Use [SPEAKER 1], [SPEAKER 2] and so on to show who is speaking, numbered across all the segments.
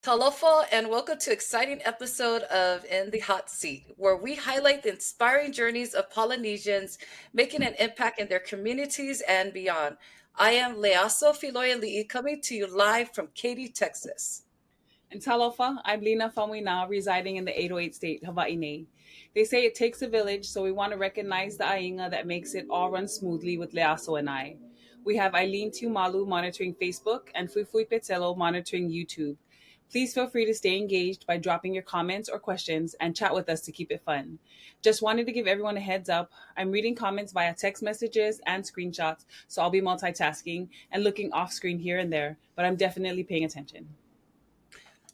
[SPEAKER 1] Talofa, and welcome to exciting episode of In the Hot Seat, where we highlight the inspiring journeys of Polynesians making an impact in their communities and beyond. I am Leaso Filoya Li'i coming to you live from Katy, Texas.
[SPEAKER 2] In Talofa, I'm Lina Famuina, residing in the 808 state, Hawaii. They say it takes a village, so we want to recognize the ainga that makes it all run smoothly with Leaso and I. We have Eileen Tumalu monitoring Facebook and Fui Petelo monitoring YouTube. Please feel free to stay engaged by dropping your comments or questions and chat with us to keep it fun. Just wanted to give everyone a heads up. I'm reading comments via text messages and screenshots, so I'll be multitasking and looking off screen here and there, but I'm definitely paying attention.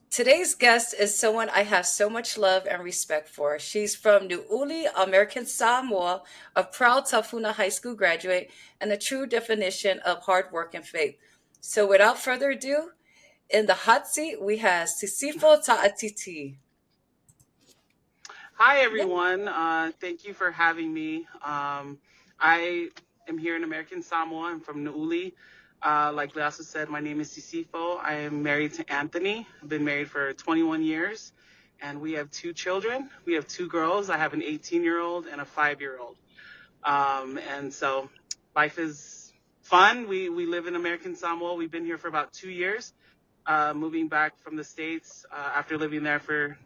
[SPEAKER 1] Today's guest is someone I have so much love and respect for. She's from Niuli, American Samoa, a proud Tafuna High School graduate, and a true definition of hard work and faith. So without further ado, in the hot seat, we have Sisifo Ta'atiti.
[SPEAKER 3] Hi, everyone. Thank you for having me. I am here in American Samoa. I'm from Niuli. Like Leasa said, my name is Sisifo. I am married to Anthony. I've been married for 21 years, and we have two children. We have two girls. I have an 18-year-old and a 5-year-old. And so life is fun. We live in American Samoa. We've been here for about 2 years, moving back from the States after living there for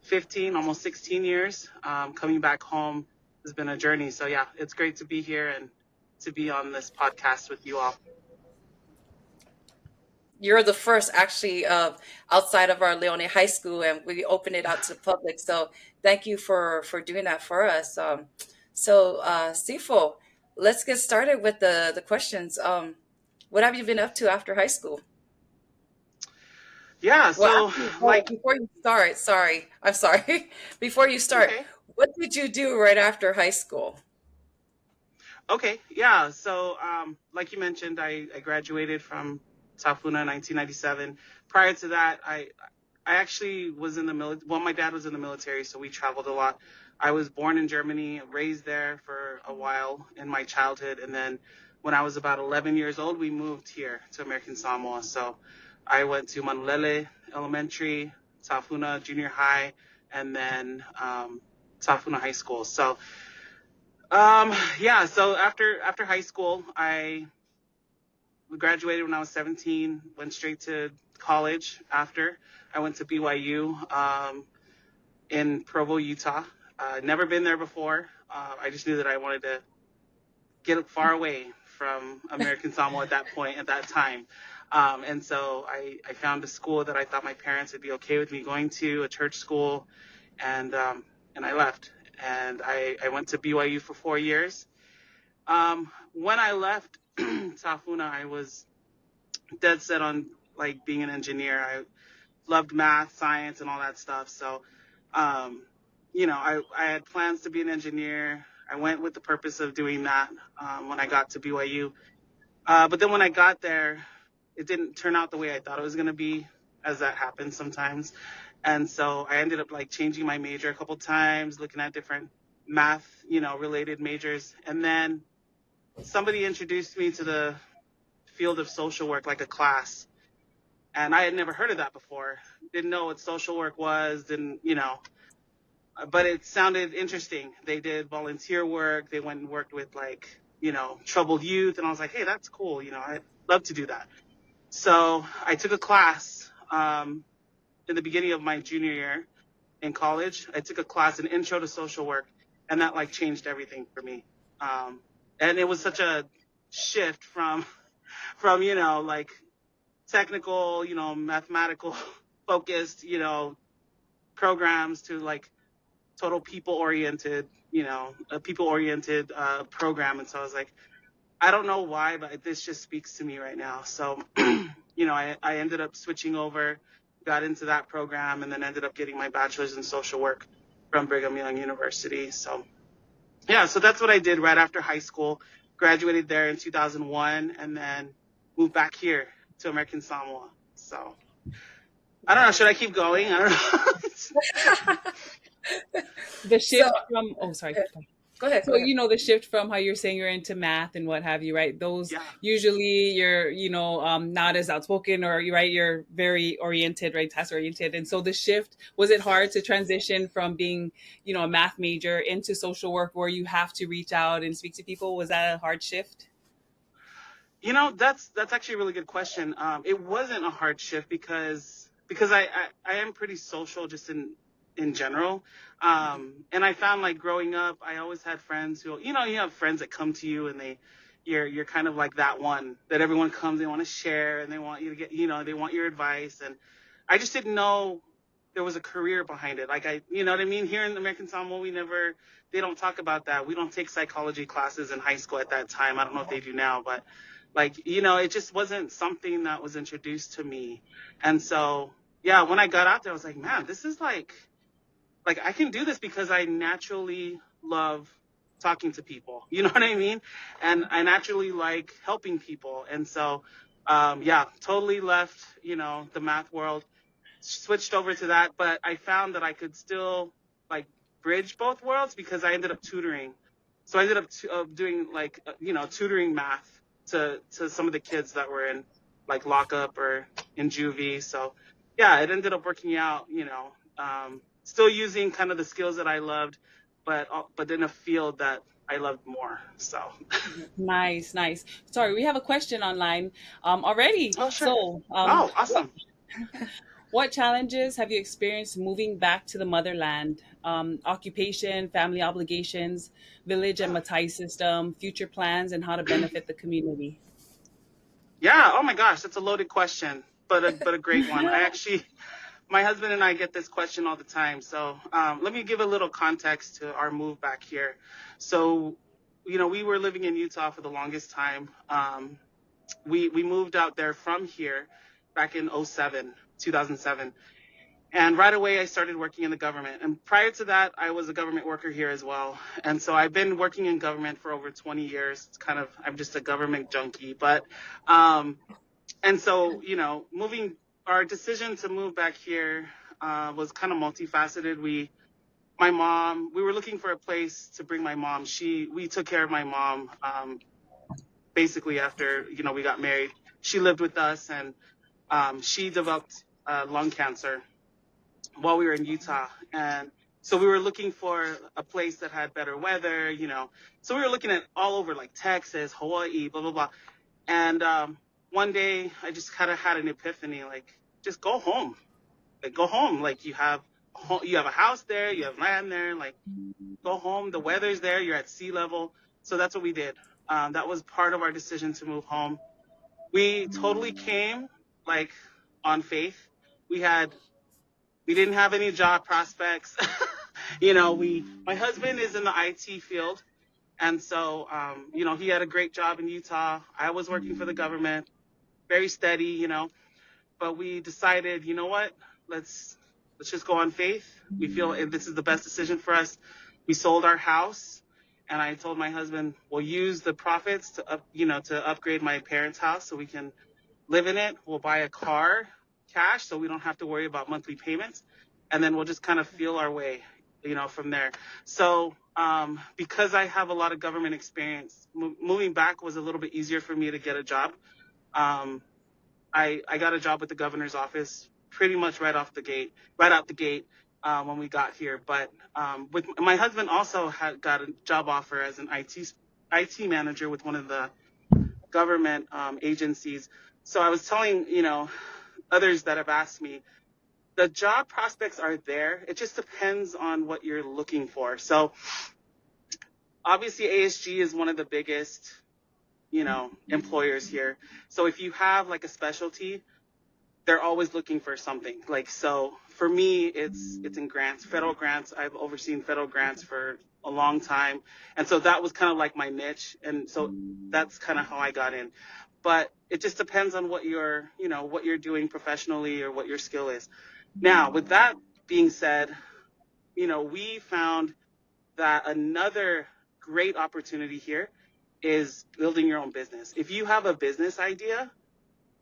[SPEAKER 3] 15, almost 16 years. Coming back home has been a journey. So yeah, it's great to be here and to be on this podcast with you all.
[SPEAKER 1] You're the first actually outside of our Leone High School, and we open it out to the public. So thank you for doing that for us. Sifo, let's get started with the questions. What have you been up to after high school?
[SPEAKER 3] Yeah, so
[SPEAKER 1] before you start, sorry, I'm sorry. Before you start,
[SPEAKER 3] okay.
[SPEAKER 1] What did you do right after high school?
[SPEAKER 3] Okay, yeah. So like you mentioned, I graduated from Tafuna in 1997. Prior to that, I actually was in the military. Well, my dad was in the military, so we traveled a lot. I was born in Germany, raised there for a while in my childhood, and then when I was about 11 years old, we moved here to American Samoa. So I went to Manulele Elementary, Tafuna Junior High, and then Tafuna High School. So yeah, so after high school, I graduated when I was 17, went straight to college after. I went to BYU in Provo, Utah. Never been there before. I just knew that I wanted to get far away from American Samoa at that time. And so I found a school that I thought my parents would be okay with me going to, a church school, and I left. And I went to BYU for 4 years. When I left Tafuna, I was dead set on like being an engineer. I loved math, science, and all that stuff. So, I had plans to be an engineer. I went with the purpose of doing that when I got to BYU. But then when I got there, it didn't turn out the way I thought it was going to be, as that happens sometimes. And so I ended up like changing my major a couple times, looking at different math, related majors. And then somebody introduced me to the field of social work, like a class. And I had never heard of that before. Didn't know what social work was, but it sounded interesting. They did volunteer work. They went and worked with troubled youth. And I was like, hey, that's cool. I'd love to do that. So I took a class in the beginning of my junior year in college. I took a class, an intro to social work, and that changed everything for me. And it was such a shift from technical, mathematical focused, programs to total people-oriented, a people-oriented program. And so I was like, I don't know why, but this just speaks to me right now. So, I ended up switching over, got into that program, and then ended up getting my bachelor's in social work from Brigham Young University. So, yeah, so that's what I did right after high school. Graduated there in 2001, and then moved back here to American Samoa. So, I don't know. Should I keep going? I don't know.
[SPEAKER 2] The shift from... Oh, sorry.
[SPEAKER 1] Go ahead.
[SPEAKER 2] So,
[SPEAKER 1] Go ahead.
[SPEAKER 2] the shift from how you're saying you're into math and what have you, right? Those
[SPEAKER 3] Yeah.
[SPEAKER 2] usually you're, not as outspoken, or right, you're very oriented, right? Task oriented. And so the shift, was it hard to transition from being, a math major into social work where you have to reach out and speak to people? Was that a hard shift?
[SPEAKER 3] That's actually a really good question. It wasn't a hard shift because I am pretty social just in general. And I found like growing up, I always had friends who, you have friends that come to you and you're kind of like that one that everyone comes, they want to share and they want you to get, they want your advice. And I just didn't know there was a career behind it. Like you know what I mean? Here in American Samoa, they don't talk about that. We don't take psychology classes in high school at that time. I don't know if they do now, but like, it just wasn't something that was introduced to me. And so, yeah, when I got out there, I was like, man, this is like I can do this because I naturally love talking to people. You know what I mean? And I naturally like helping people. And so, yeah, totally left, the math world, switched over to that, but I found that I could still like bridge both worlds because I ended up tutoring. So I ended up doing like tutoring math to some of the kids that were in like lockup or in juvie. So yeah, it ended up working out. Still using kind of the skills that I loved, but in a field that I loved more. So
[SPEAKER 2] Nice, nice. Sorry, we have a question online already.
[SPEAKER 3] oh sure.
[SPEAKER 2] So,
[SPEAKER 3] Oh
[SPEAKER 2] what
[SPEAKER 3] awesome.
[SPEAKER 2] What challenges have you experienced moving back to the motherland? Occupation, family obligations, village and Matai system, future plans, and how to benefit the community.
[SPEAKER 3] Yeah. Oh my gosh, that's a loaded question, but a great one. I actually my husband and I get this question all the time. So let me give a little context to our move back here. So, we were living in Utah for the longest time. We moved out there from here back in 2007. And right away, I started working in the government. And prior to that, I was a government worker here as well. And so I've been working in government for over 20 years. It's kind of, I'm just a government junkie. Um, and so, our decision to move back here was kind of multifaceted. My mom, we were looking for a place to bring my mom. We took care of my mom basically after, we got married. She lived with us and she developed lung cancer while we were in Utah. And so we were looking for a place that had better weather, So we were looking at all over like Texas, Hawaii, blah, blah, blah. And one day I just kind of had an epiphany, like, just go home. Like, go home. Like, you have a house there, you have land there. Like, go home. The weather's there. You're at sea level. So that's what we did. That was part of our decision to move home. We totally came like on faith. We had we didn't have any job prospects. My husband is in the IT field. And so, he had a great job in Utah. I was working for the government, very steady, but we decided, you know what, let's just go on faith. We feel this is the best decision for us. We sold our house and I told my husband, we'll use the profits to upgrade my parents' house so we can live in it. We'll buy a car cash so we don't have to worry about monthly payments. And then we'll just kind of feel our way, from there. So because I have a lot of government experience, moving back was a little bit easier for me to get a job. Um, I got a job with the governor's office pretty much right out the gate when we got here. But with my husband also had got a job offer as an IT manager with one of the government agencies. So I was telling, others that have asked me, the job prospects are there. It just depends on what you're looking for. So obviously ASG is one of the biggest, employers here. So if you have like a specialty, they're always looking for something. Like, so for me, it's in grants, federal grants. I've overseen federal grants for a long time. And so that was kind of like my niche. And so that's kind of how I got in. But it just depends on what you're doing professionally or what your skill is. Now, with that being said, we found that another great opportunity here is building your own business. If you have a business idea,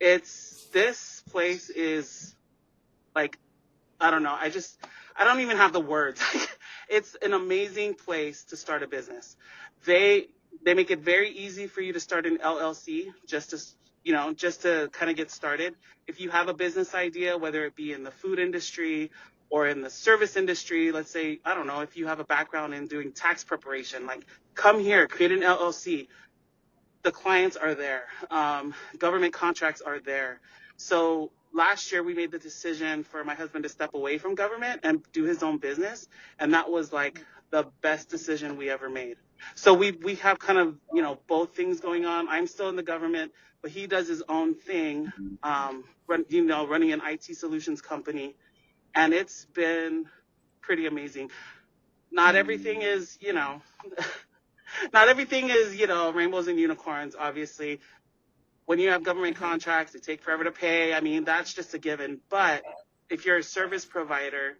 [SPEAKER 3] this place is like I don't know. I don't even have the words. It's an amazing place to start a business. They they make it very easy for you to start an LLC just to, just to kind of get started. If you have a business idea, whether it be in the food industry or in the service industry, let's say, I don't know, if you have a background in doing tax preparation, like come here, create an LLC. The clients are there. Government contracts are there. So last year we made the decision for my husband to step away from government and do his own business, and that was like the best decision we ever made. So we have kind of both things going on. I'm still in the government, but he does his own thing, running an IT solutions company, and it's been pretty amazing. Not everything is not everything is rainbows and unicorns, obviously. When you have government contracts, they take forever to pay. I mean, that's just a given. But if you're a service provider,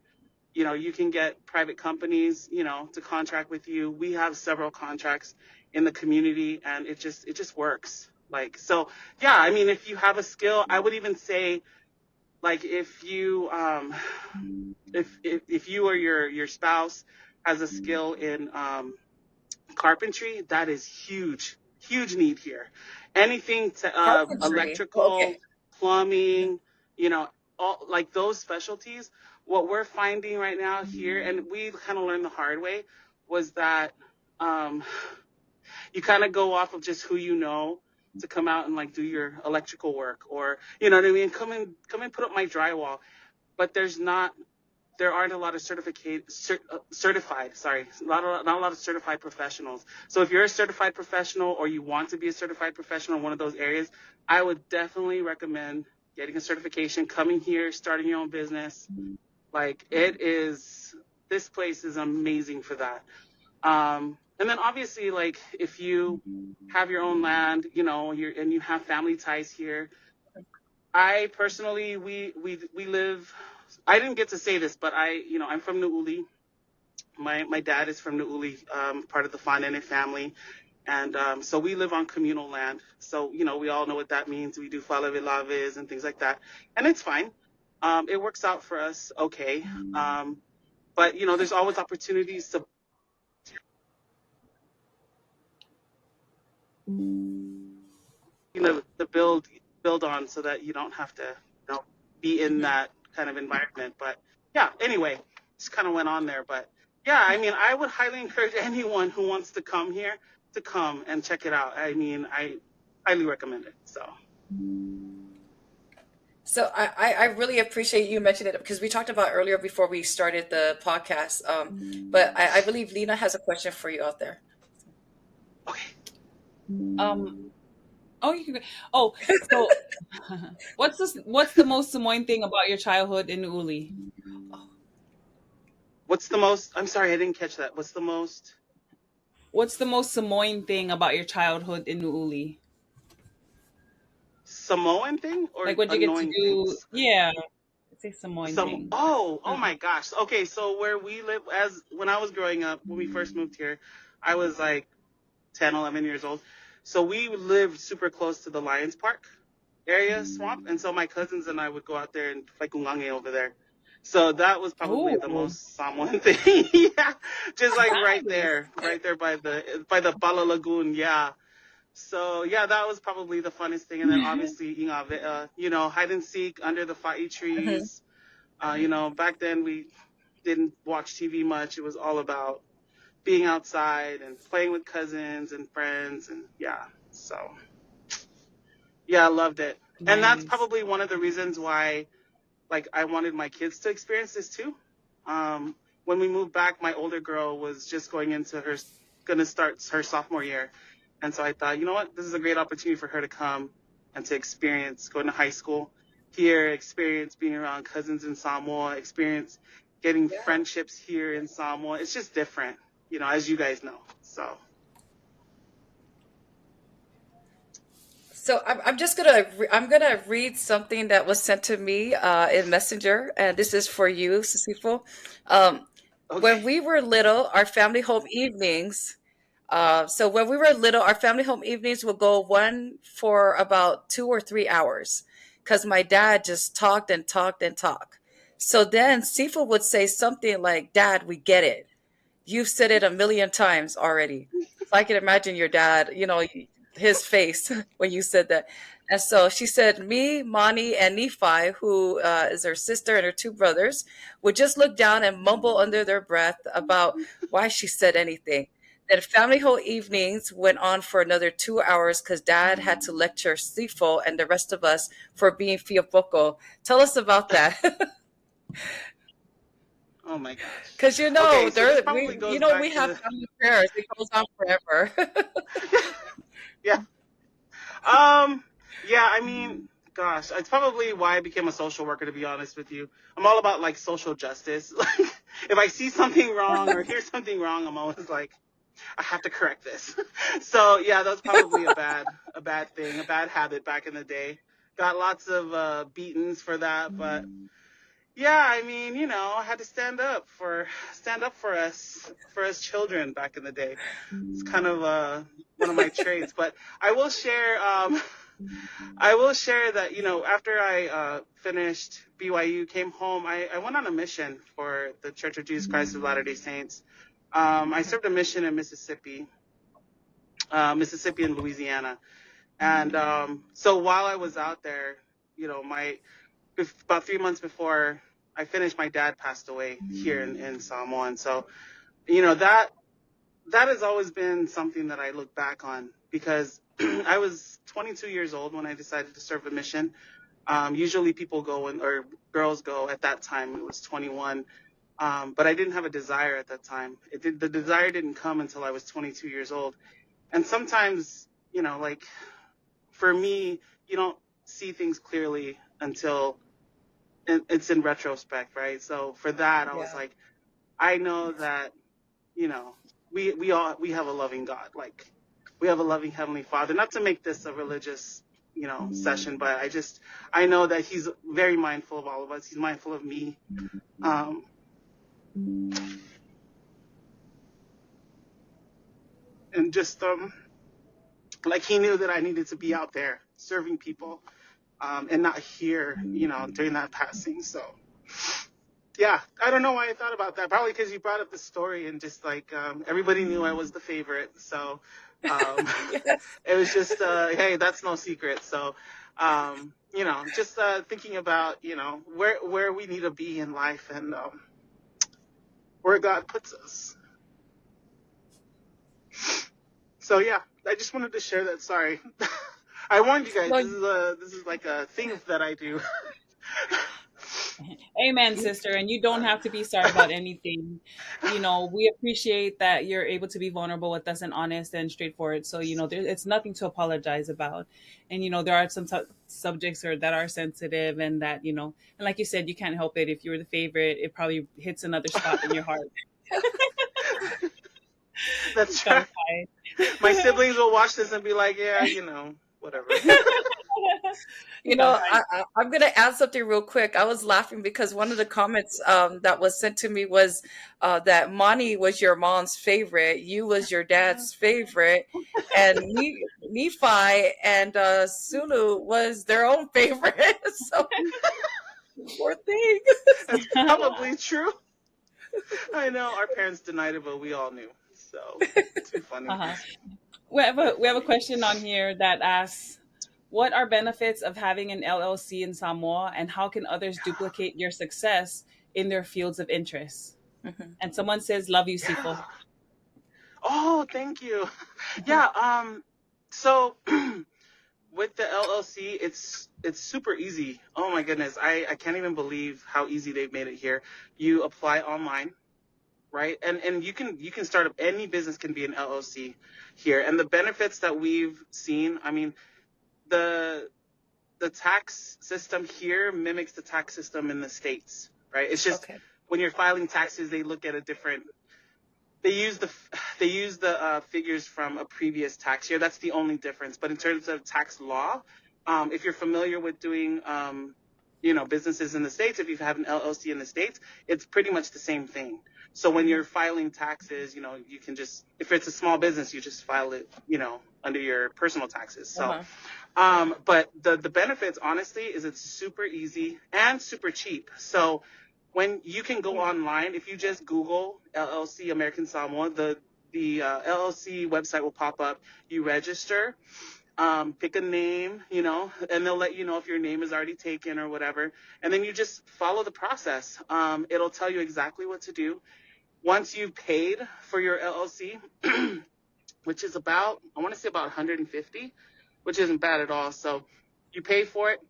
[SPEAKER 3] you can get private companies, to contract with you. We have several contracts in the community, and it just works. Like, so yeah, I mean, if you have a skill, I would even say, like, if you or your spouse has a skill in carpentry, that is huge, huge need here. Anything to
[SPEAKER 1] Carpentry.
[SPEAKER 3] electrical,
[SPEAKER 1] Okay.
[SPEAKER 3] plumbing, you know, all like those specialties. What we're finding right now here, and we kind of learned the hard way, was that um, you kind of go off of just who you know to come out and like do your electrical work, or you know what I mean. Come and put up my drywall, but there aren't a lot of certified, sorry, not a lot of certified professionals. So if you're a certified professional or you want to be a certified professional in one of those areas, I would definitely recommend getting a certification, coming here, starting your own business. Like this place is amazing for that. And then obviously, like if you have your own land, and you have family ties here. I personally, we live. I didn't get to say this, but I'm from Nuuli. My dad is from Nuuli, part of the Fanene family, and so we live on communal land. So we all know what that means. We do falavilaves and things like that, and it's fine. It works out for us, okay. But there's always opportunities to build on, so that you don't have to be in that kind of environment. But yeah, anyway, just kind of went on there. But yeah, I mean, I would highly encourage anyone who wants to come here to come and check it out. I mean, I highly recommend it. So
[SPEAKER 1] So I really appreciate you mentioning it because we talked about earlier before we started the podcast. But I believe Lena has a question for you out there.
[SPEAKER 3] okay.
[SPEAKER 2] Um, oh, you can. Oh, so what's the most Samoan thing about your childhood in Uli?
[SPEAKER 3] What's the most? I'm sorry, I didn't catch that. What's the most
[SPEAKER 2] What's the most Samoan thing about your childhood in Uli?
[SPEAKER 3] Samoan thing or
[SPEAKER 2] Like what you get to
[SPEAKER 3] annoying
[SPEAKER 2] do?
[SPEAKER 3] things?
[SPEAKER 2] Yeah, it's a Samoan
[SPEAKER 3] Some
[SPEAKER 2] thing.
[SPEAKER 3] oh my gosh. Okay, so where we live, as when I was growing up, when we first moved here, I was like 10, 11 years old. So we lived super close to the Lions Park area swamp, and so my cousins and I would go out there and play kungange over there. So that was probably the
[SPEAKER 2] Oh,
[SPEAKER 3] most Samoan thing. Yeah, just like
[SPEAKER 2] nice.
[SPEAKER 3] right there by the Bala Lagoon. Yeah. So yeah, that was probably the funnest thing. And then obviously, hide and seek under the fa'i
[SPEAKER 1] Mhm.
[SPEAKER 3] trees. Back then we didn't watch TV much. It was all about being outside and playing with cousins and friends, and yeah. So yeah, I loved it. And that's
[SPEAKER 2] Nice.
[SPEAKER 3] probably one of the reasons why, like, I wanted my kids to experience this too. When we moved back, my older girl was just gonna start her sophomore year. And so I thought, you know what, this is a great opportunity for her to come and to experience going to high school here, experience being around cousins in Samoa, experience getting
[SPEAKER 1] Yeah.
[SPEAKER 3] friendships here in Samoa. It's just different, as you guys know. So,
[SPEAKER 1] So I'm gonna read something that was sent to me in Messenger, and this is for you, Sisifo. Um,
[SPEAKER 3] okay.
[SPEAKER 1] when we were little, our family home evenings. So when we were little, our family home evenings would go one for about 2 or 3 hours, because my dad just talked and talked and talked. So then Sifa would say something like, Dad, we get it. You've said it a million times already. So I can imagine your dad, his face when you said that. And so she said, me, Mani, and Nephi, who is her sister and her two brothers, would just look down and mumble under their breath about why she said anything. Then family whole evenings went on for another 2 hours because dad had to lecture Sifo and the rest of us for being Fiopoko. Tell us about that.
[SPEAKER 3] Oh my gosh.
[SPEAKER 1] Because
[SPEAKER 3] Okay, so this
[SPEAKER 1] there
[SPEAKER 3] probably
[SPEAKER 1] we
[SPEAKER 3] goes back
[SPEAKER 1] we have
[SPEAKER 3] to
[SPEAKER 1] family prayers. It goes on forever.
[SPEAKER 3] yeah. Um, yeah, I mean, gosh, it's probably why I became a social worker, to be honest with you. I'm all about like social justice. Like, if I see something wrong or hear something wrong, I'm always like, I have to correct this. So yeah, that was probably a bad thing, a bad habit back in the day. Got lots of beatings for that, but yeah, I mean, I had to stand up for us children back in the day. It's kind of one of my traits, but I will share. I will share that after I finished BYU, came home. I went on a mission for the Church of Jesus Christ of Latter-day Saints. I served a mission in Mississippi and Louisiana, and so while I was out there, my about 3 months before I finished, my dad passed away here in Samoa, and so that has always been something that I look back on because I was 22 years old when I decided to serve a mission. Usually people go or girls go at that time. It was 21. But I didn't have a desire at that time. The desire didn't come until I was 22 years old. And sometimes, like for me, you don't see things clearly until it's in retrospect, right? So for that, I was
[SPEAKER 1] Yeah.
[SPEAKER 3] like, I know that, you know, we have a loving God. Like we have a loving Heavenly Father. Not to make this a religious, session, but I know that He's very mindful of all of us. He's mindful of me. Um, and just like He knew that I needed to be out there serving people, and not here, during that passing. So yeah, I don't know why I thought about that. Probably because you brought up the story and just like everybody knew I was the favorite. So um,
[SPEAKER 1] Yes.
[SPEAKER 3] it was just hey, that's no secret. So just thinking about where we need to be in life and where God puts us. So yeah, I just wanted to share that. Sorry, I warned you guys.
[SPEAKER 1] No,
[SPEAKER 3] This is like a thing that I do.
[SPEAKER 2] Amen, sister. And you don't have to be sorry about anything. We appreciate that you're able to be vulnerable with us and honest and straightforward. So, it's nothing to apologize about. And, there are some subjects that are sensitive and that, and like you said, you can't help it. If you were the favorite, it probably hits another spot in your heart.
[SPEAKER 3] That's
[SPEAKER 2] Gotta
[SPEAKER 3] right. My
[SPEAKER 2] fight.
[SPEAKER 3] siblings will watch this and be like, yeah, whatever.
[SPEAKER 1] I'm going to add something real quick. I was laughing because one of the comments that was sent to me was that Mani was your mom's favorite, you was your dad's favorite, and Nephi and Sulu was their own favorite. So poor thing.
[SPEAKER 3] That's probably true. I know our parents denied it, but we all knew. So too funny.
[SPEAKER 2] Uh-huh.
[SPEAKER 3] Too
[SPEAKER 2] We have a
[SPEAKER 3] funny.
[SPEAKER 2] question on here that asks, what are benefits of having an LLC in Samoa, and how can others duplicate your success in their fields of interest?
[SPEAKER 1] Mhm.
[SPEAKER 2] And someone says, "Love you,
[SPEAKER 3] Yeah.
[SPEAKER 2] Sifo."
[SPEAKER 3] Oh, thank you. Yeah. So with the LLC, it's super easy. Oh my goodness, I can't even believe how easy they've made it here. You apply online, right? And you can start up any business can be an LLC here. And the benefits that we've seen, I mean, the the tax system here mimics the tax system in the States, right? It's just
[SPEAKER 1] Okay.
[SPEAKER 3] when you're filing taxes, they look at a different. They use the figures from a previous tax year. That's the only difference. But in terms of tax law, if you're familiar with doing businesses in the States, if you have an LLC in the States, it's pretty much the same thing. So when
[SPEAKER 1] Mhm.
[SPEAKER 3] you're filing taxes, you can just, if it's a small business, you just file it, under your personal taxes. So
[SPEAKER 1] Uh-huh.
[SPEAKER 3] but the benefits, honestly, is it's super easy and super cheap. So when you can go online, if you just Google LLC American Samoa, the LLC website will pop up. You register, pick a name, and they'll let you know if your name is already taken or whatever. And then you just follow the process. It'll tell you exactly what to do. Once you've paid for your LLC, which is about, I want to say about 150, which isn't bad at all. So you pay for it,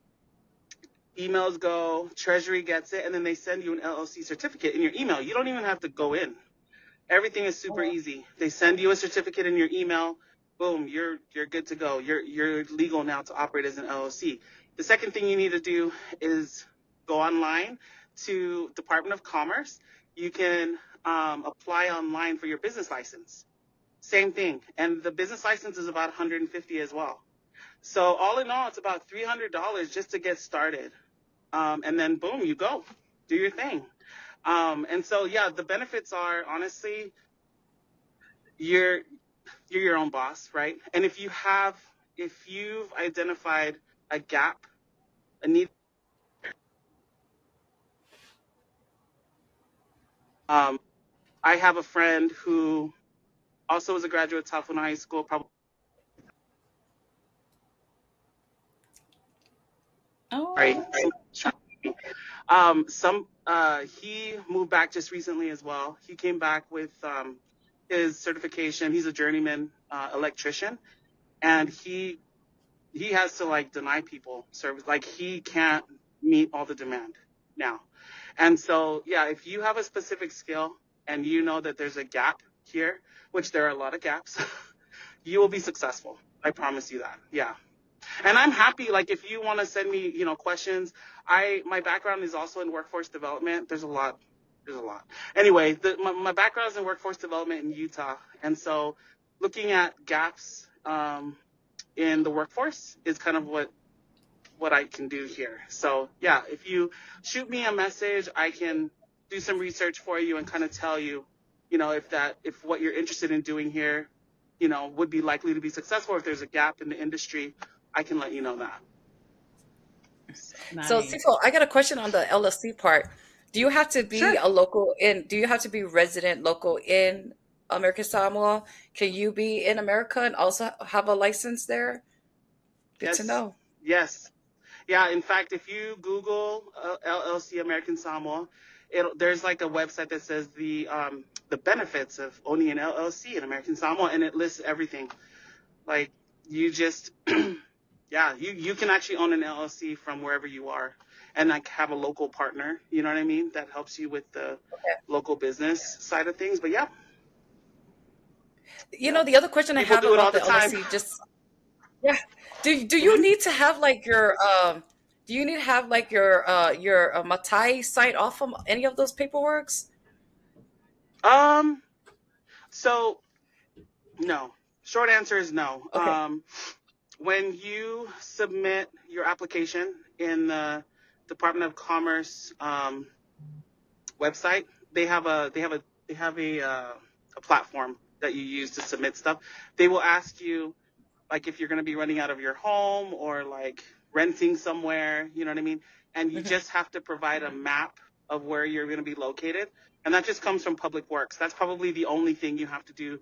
[SPEAKER 3] emails go, Treasury gets it, and then they send you an LLC certificate in your email. You don't even have to go in. Everything is super easy. They send you a certificate in your email. Boom, you're good to go. You're legal now to operate as an LLC. The second thing you need to do is go online to Department of Commerce. You can apply online for your business license. Same thing. And the business license is about 150 as well. So all in all, it's about $300 just to get started. And then boom, you go. Do your thing. And so, yeah, the benefits are, honestly, you're your own boss, right? And if you've identified a gap, a need, I have a friend who also was a graduate of Tafuna High School, probably. Sorry.
[SPEAKER 2] Oh,
[SPEAKER 3] He moved back just recently as well. He came back with his certification. He's a journeyman electrician, and he has to like deny people service. Like he can't meet all the demand now. And so, yeah, if you have a specific skill and you know that there's a gap here, which there are a lot of gaps, you will be successful. I promise you that. Yeah. And I'm happy, like, if you want to send me, questions, my background is also in workforce development. There's a lot. Anyway, my background is in workforce development in Utah. And so looking at gaps in the workforce is kind of what I can do here. So, yeah, if you shoot me a message, I can do some research for you and kind of tell you, if what you're interested in doing here, would be likely to be successful. If there's a gap in the industry, I can let you know that.
[SPEAKER 1] So,
[SPEAKER 2] nice.
[SPEAKER 1] Sifo, I got a question on the LLC part. Do you have to be
[SPEAKER 3] Sure.
[SPEAKER 1] a local in, do you have to be resident local in American Samoa? Can you be in America and also have a license there? Good to
[SPEAKER 3] Yes.
[SPEAKER 1] know.
[SPEAKER 3] Yes. Yeah. In fact, if you Google LLC American Samoa, there's like a website that says the benefits of owning an LLC in American Samoa, and it lists everything. Like you just, yeah, you can actually own an LLC from wherever you are, and like have a local partner. You know what I mean? That helps you with the local business side of things. But yeah,
[SPEAKER 1] The other question I
[SPEAKER 3] people
[SPEAKER 1] have
[SPEAKER 3] do it all
[SPEAKER 1] about
[SPEAKER 3] the
[SPEAKER 1] the
[SPEAKER 3] time.
[SPEAKER 1] LLC, just yeah, do you
[SPEAKER 3] Mhm.
[SPEAKER 1] need to have like your Matai site off from any of those paperworks?
[SPEAKER 3] Um. So no. Short answer is no.
[SPEAKER 1] Okay.
[SPEAKER 3] When you submit your application in the Department of Commerce website, they have a platform that you use to submit stuff. They will ask you like if you're going to be running out of your home or like renting somewhere, you know what I mean? And you
[SPEAKER 1] Mhm.
[SPEAKER 3] just have to provide a map of where you're going to be located. And that just comes from Public Works. That's probably the only thing you have to do.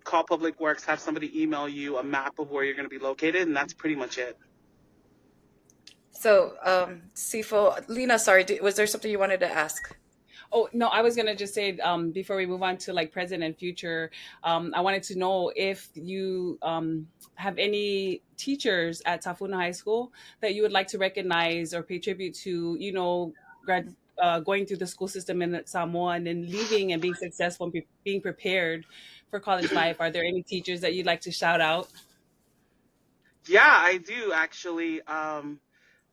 [SPEAKER 3] Call Public Works, have somebody email you a map of where you're going to be located, and that's pretty much it.
[SPEAKER 1] So, Sifo, Lena, sorry, was there something you wanted to ask?
[SPEAKER 2] Oh no, I was gonna just say before we move on to like present and future, I wanted to know if you have any teachers at Tafuna High School that you would like to recognize or pay tribute to. Going through the school system in Samoa and then leaving and being successful and being prepared for college life. Are there any teachers that you'd like to shout out?
[SPEAKER 3] Yeah, I do actually.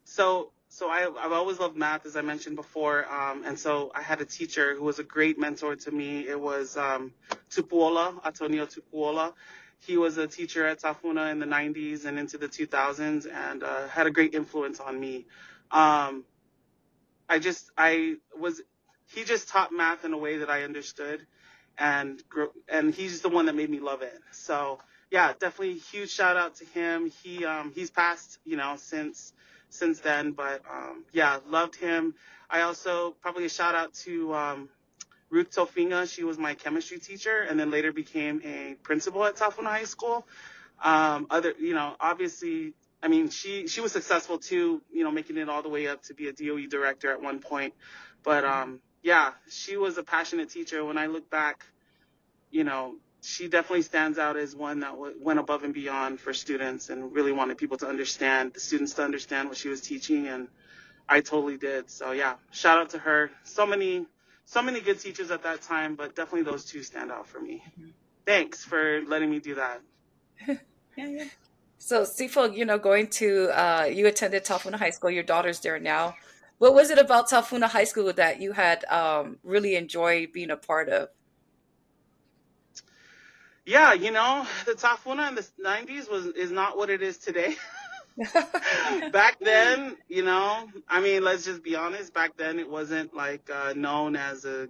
[SPEAKER 3] So I've always loved math, as I mentioned before, and so I had a teacher who was a great mentor to me. It was Antonio Tupuola. He was a teacher at Tafuna in the 90s and into the 2000s, and had a great influence on me. Um, I was he just taught math in a way that I understood, and he's the one that made me love it. So yeah, definitely huge shout out to him. He's passed, since then, but yeah, loved him. I also probably a shout out to Ruth Tofinga. She was my chemistry teacher and then later became a principal at Tafuna High School. Obviously, I mean, she was successful too, making it all the way up to be a DOE director at one point. But yeah, she was a passionate teacher. When I look back, she definitely stands out as one that went above and beyond for students and really wanted people to understand, the students to understand what she was teaching, and I totally did. So yeah, shout out to her. So many good teachers at that time, but definitely those two stand out for me. Thanks for letting me do that.
[SPEAKER 2] Yeah.
[SPEAKER 1] So, Sifo, going to you attended Tafuna High School. Your daughter's there now. What was it about Tafuna High School that you had really enjoyed being a part of?
[SPEAKER 3] Yeah, the Tafuna in the 90s is not what it is today. Back then, I mean, let's just be honest. Back then, it wasn't like known as a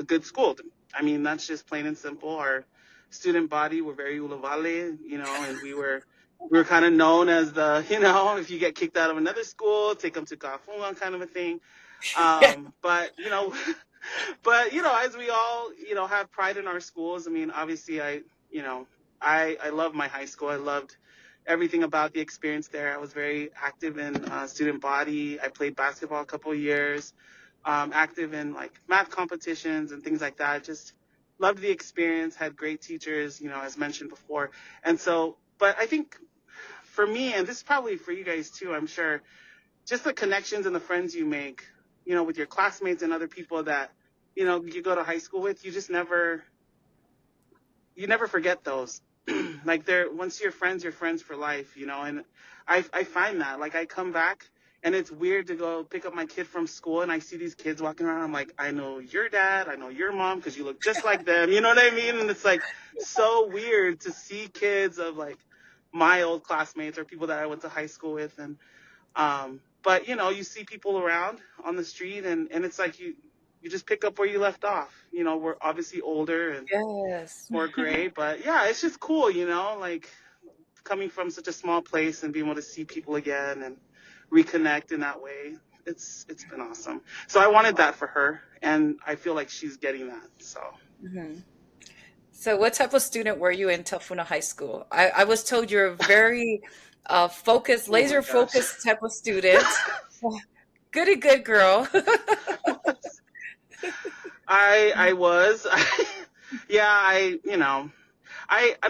[SPEAKER 3] good school. I mean, that's just plain and simple. Our student body were very ulavale, and we were kind of known as the, if you get kicked out of another school, take them to Kafuna kind of a thing. But as we all, have pride in our schools. I mean, obviously, I love my high school. I loved everything about the experience there. I was very active in student body. I played basketball a couple of years, active in like math competitions and things like that. Just loved the experience, had great teachers, as mentioned before. And so, but I think for me, and this is probably for you guys too, I'm sure, just the connections and the friends you make, with your classmates and other people that, you go to high school with, you never forget those. Like once you're friends for life, and I find that, like, I come back and it's weird to go pick up my kid from school and I see these kids walking around. I'm like, I know your dad, I know your mom, because you look just like them. You know what I mean? And it's like so weird to see kids of like my old classmates or people that I went to high school with. And but you see people around on the street and it's like you just pick up where you left off. We're obviously older and
[SPEAKER 1] Yes.
[SPEAKER 3] more gray, but yeah, it's just cool, like coming from such a small place and being able to see people again and reconnect in that way. It's been awesome. So I wanted that for her, and I feel like she's getting that. So
[SPEAKER 1] Hmm. So, what type of student were you in Tafuna High School? I was told you're a very focused,
[SPEAKER 3] oh my
[SPEAKER 1] laser
[SPEAKER 3] gosh.
[SPEAKER 1] focused type of student. Goody good girl.
[SPEAKER 3] I was yeah, I'm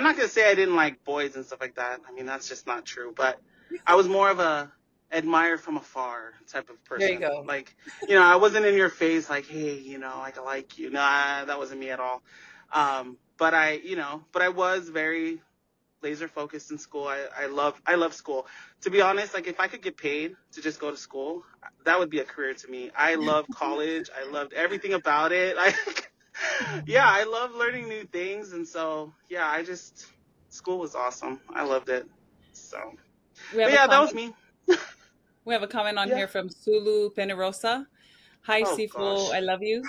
[SPEAKER 3] not gonna say I didn't like boys and stuff like that. I mean, that's just not true. But I was more of a admire from afar type of
[SPEAKER 1] There you
[SPEAKER 3] person.
[SPEAKER 1] go.
[SPEAKER 3] Like, I wasn't in your face like, hey, I like you. Nah, that wasn't me at all. But I was very laser focused in school. I love school. To be honest, like if I could get paid to just go to school, that would be a career to me. I love college. I loved everything about it. Yeah, I love learning new things, and so yeah, school was awesome. I loved it. So,
[SPEAKER 2] We
[SPEAKER 3] but
[SPEAKER 2] have a
[SPEAKER 3] yeah, that was
[SPEAKER 2] comment.
[SPEAKER 3] me.
[SPEAKER 2] We have a comment on
[SPEAKER 3] Yeah.
[SPEAKER 2] here from Sulu Penerosa. Hi,
[SPEAKER 3] Oh
[SPEAKER 2] Sifo.
[SPEAKER 3] gosh.
[SPEAKER 2] I love you.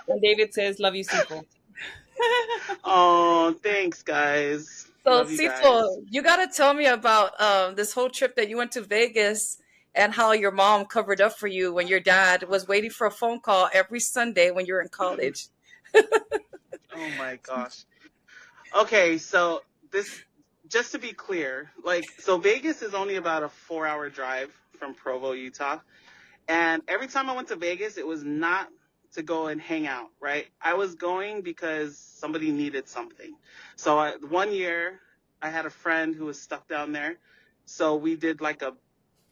[SPEAKER 2] And David says, love you, Sifo.
[SPEAKER 3] Oh, thanks, guys.
[SPEAKER 1] So,
[SPEAKER 3] Love you guys.
[SPEAKER 1] Sifo, you got to tell me about this whole trip that you went to Vegas and how your mom covered up for you when your dad was waiting for a phone call every Sunday when you were in college.
[SPEAKER 3] Oh my gosh. Okay, so this, just to be clear, like, so Vegas is only about a 4-hour drive from Provo, Utah. And every time I went to Vegas, it was not to go and hang out, right? I was going because somebody needed something. So one year, I had a friend who was stuck down there. So we did like a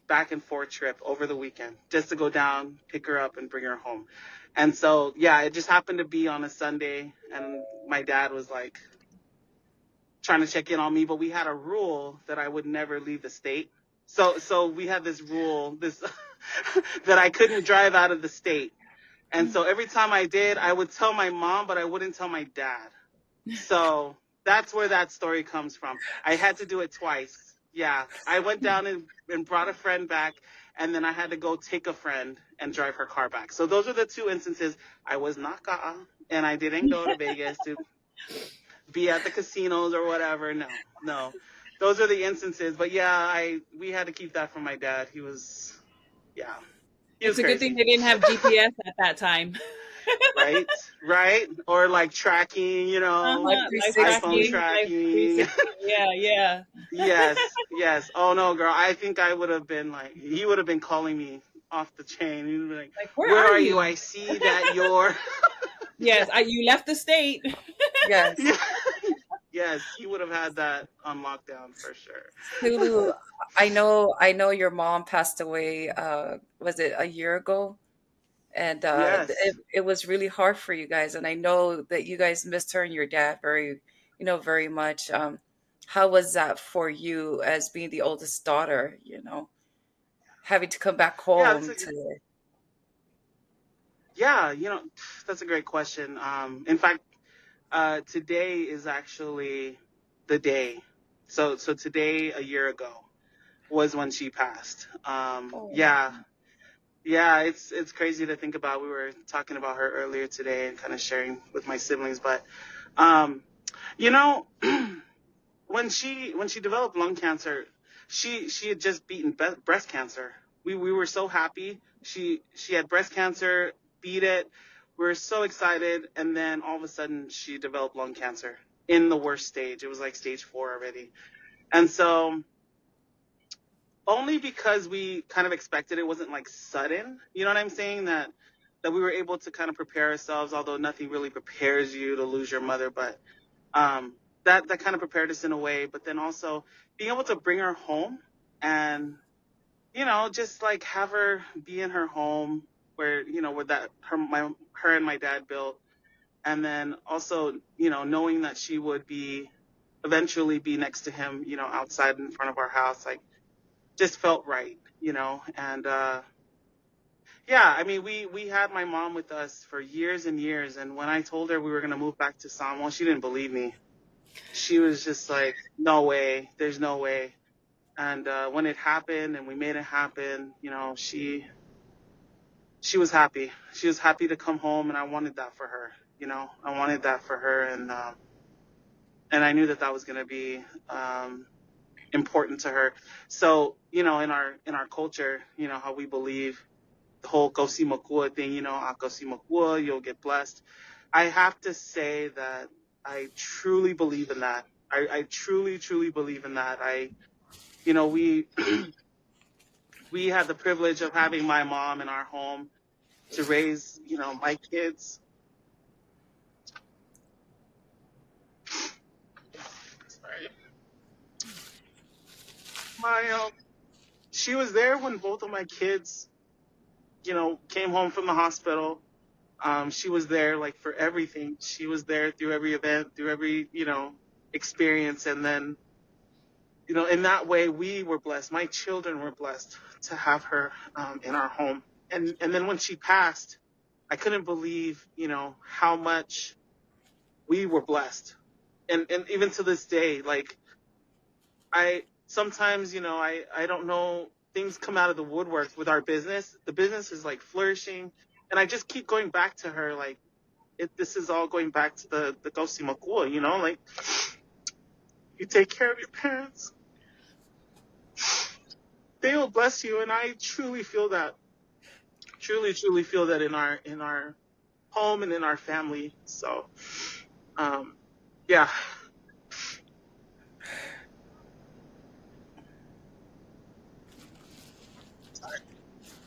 [SPEAKER 3] back and forth trip over the weekend just to go down, pick her up, and bring her home. And so, yeah, it just happened to be on a Sunday. And my dad was like trying to check in on me, but we had a rule that I would never leave the state. So we had this rule, that I couldn't drive out of the state. And so every time I did, I would tell my mom, but I wouldn't tell my dad. So that's where that story comes from. I had to do it twice. Yeah, I went down and brought a friend back, and then I had to go take a friend and drive her car back. So those are the two instances. I was not ka'a, and I didn't go to Vegas to be at the casinos or whatever. No. Those are the instances. But yeah, we had to keep that from my dad. He was It was
[SPEAKER 2] It's a good thing
[SPEAKER 3] crazy.
[SPEAKER 2] they didn't have GPS at that time.
[SPEAKER 3] Right? Right? Or like tracking,
[SPEAKER 1] Life
[SPEAKER 2] Life
[SPEAKER 3] iPhone
[SPEAKER 1] 360.
[SPEAKER 2] tracking, life
[SPEAKER 3] tracking.
[SPEAKER 2] 360. Yeah, yeah.
[SPEAKER 3] Yes, yes. Oh no, girl. I think I would have been like, he would have been calling me off the chain. He'd be like,
[SPEAKER 2] Like, where
[SPEAKER 3] "Where
[SPEAKER 2] are
[SPEAKER 3] are you?
[SPEAKER 2] you?
[SPEAKER 3] I see that you're."
[SPEAKER 2] Yes, you left the state.
[SPEAKER 1] Yes.
[SPEAKER 3] Yeah. Yes, he would have had that on lockdown for sure.
[SPEAKER 1] Sulu, I know your mom passed away, was it a year ago? And
[SPEAKER 3] Yes.
[SPEAKER 1] it was really hard for you guys. And I know that you guys missed her and your dad very much. How was that for you as being the oldest daughter, having to come back
[SPEAKER 3] Yeah,
[SPEAKER 1] home to,
[SPEAKER 3] yeah, that's a great question. In fact, today is actually the day. So today, a year ago, was when she passed.
[SPEAKER 1] oh,
[SPEAKER 3] Yeah, yeah, it's crazy to think about. We were talking about her earlier today and kind of sharing with my siblings, but um, you know, when she developed lung cancer, she had just beaten breast cancer. We were so happy. She had breast cancer, beat it. We were so excited, and then all of a sudden she developed lung cancer in the worst stage. It was like stage 4 already, and so only because we kind of expected it wasn't like sudden. You know what I'm saying? That we were able to kind of prepare ourselves, although nothing really prepares you to lose your mother, but um, that kind of prepared us in a way. But then also being able to bring her home and just like have her be in her home where where that her and my dad built, and then also knowing that she would be eventually be next to him, outside in front of our house, like just felt right, and yeah, I mean, we had my mom with us for years and years, and when I told her we were going to move back to Samoa, she didn't believe me. She was just like, no way, there's no way. And when it happened and we made it happen, she was happy. She was happy to come home, and I wanted that for her. I wanted that for her, and I knew that that was going to be important to her. So, in our culture, how we believe the whole Kosi Makua thing, Kosi Makua, you'll get blessed. I have to say that I truly believe in that. I truly, truly believe in that. We we had the privilege of having my mom in our home to raise, my kids. Sorry. She was there when both of my kids, came home from the hospital. She was there like for everything. She was there through every event, through every, experience. And then, in that way, we were blessed. My children were blessed to have her in our home. And then when she passed, I couldn't believe, how much we were blessed. And even to this day, like I sometimes, I don't know, things come out of the woodwork with our business. The business is like flourishing. And I just keep going back to her, like, this is all going back to the Gosi Makua, like you take care of your parents, they will bless you. And I truly feel that, truly, truly feel that in our home and in our family. So, um, yeah.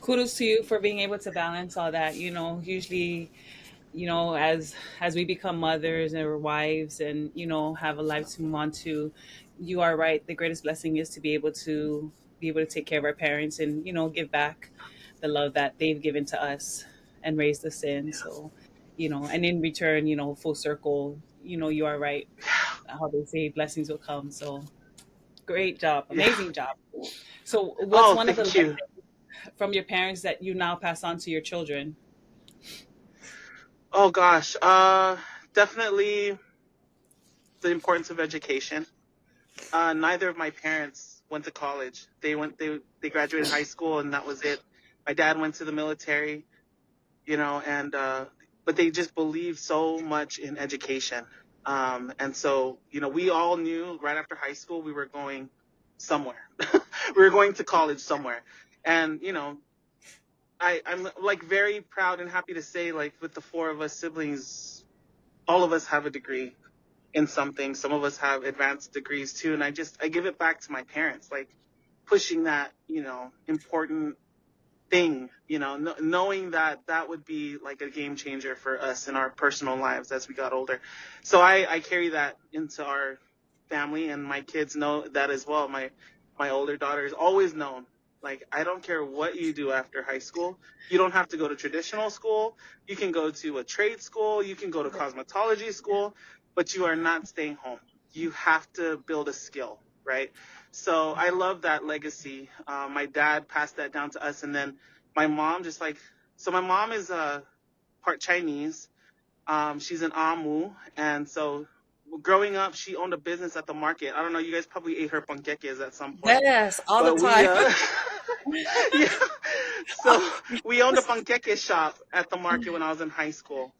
[SPEAKER 2] Kudos to you for being able to balance all that. Usually, as we become mothers or wives and have a life to move on to, you are right. The greatest blessing is to be able to take care of our parents and give back the love that they've given to us and raised us in. So, and in return, full circle, you are right. How they say blessings will come. So great job,
[SPEAKER 3] Yeah.
[SPEAKER 2] amazing job. So what's
[SPEAKER 3] Oh,
[SPEAKER 2] one of the
[SPEAKER 3] thank you.
[SPEAKER 2] lessons from your parents that you now pass on to your children?
[SPEAKER 3] Oh gosh. Definitely the importance of education. Neither of my parents went to college. They graduated high school and that was it. My dad went to the military, and but they just believed so much in education. And so, we all knew right after high school we were going somewhere. We were going to college somewhere. And, I'm like very proud and happy to say, like, with the four of us siblings, all of us have a degree in something. Some of us have advanced degrees too. And I give it back to my parents, like pushing that, important thing, knowing that that would be like a game changer for us in our personal lives as we got older. So I carry that into our family, and my kids know that as well. My older daughter has always known, like, I don't care what you do after high school. You don't have to go to traditional school. You can go to a trade school. You can go to cosmetology school, but you are not staying home. You have to build a skill, right? So I love that legacy. My dad passed that down to us, and then my mom so my mom is part Chinese. She's an Amu, and so growing up, she owned a business at the market. I don't know, you guys probably ate her panqueques at some point,
[SPEAKER 1] Yes, all the
[SPEAKER 3] but we
[SPEAKER 1] time.
[SPEAKER 3] yeah. So we owned a panqueque shop at the market when I was in high school.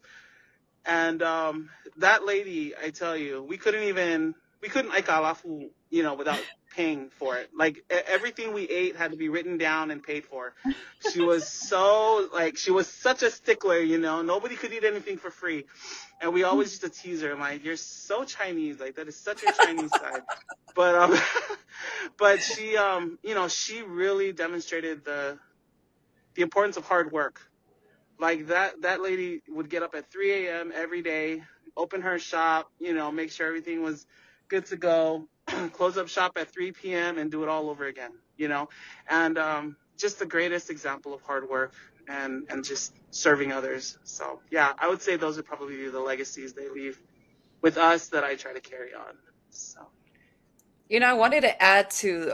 [SPEAKER 3] And that lady, I tell you, we couldn't eat kalafu, without paying for it. Like everything we ate had to be written down and paid for. She was such a stickler, Nobody could eat anything for free. And we always used to tease her, like, you're so Chinese, like that is such your Chinese side. But but she really demonstrated the importance of hard work. Like that lady would get up at 3 a.m. every day, open her shop, make sure everything was good to go, close up shop at 3 p.m. and do it all over again. And just the greatest example of hard work and just serving others. So yeah, I would say those would probably be the legacies they leave with us that I try to carry on. So
[SPEAKER 1] I wanted to add to,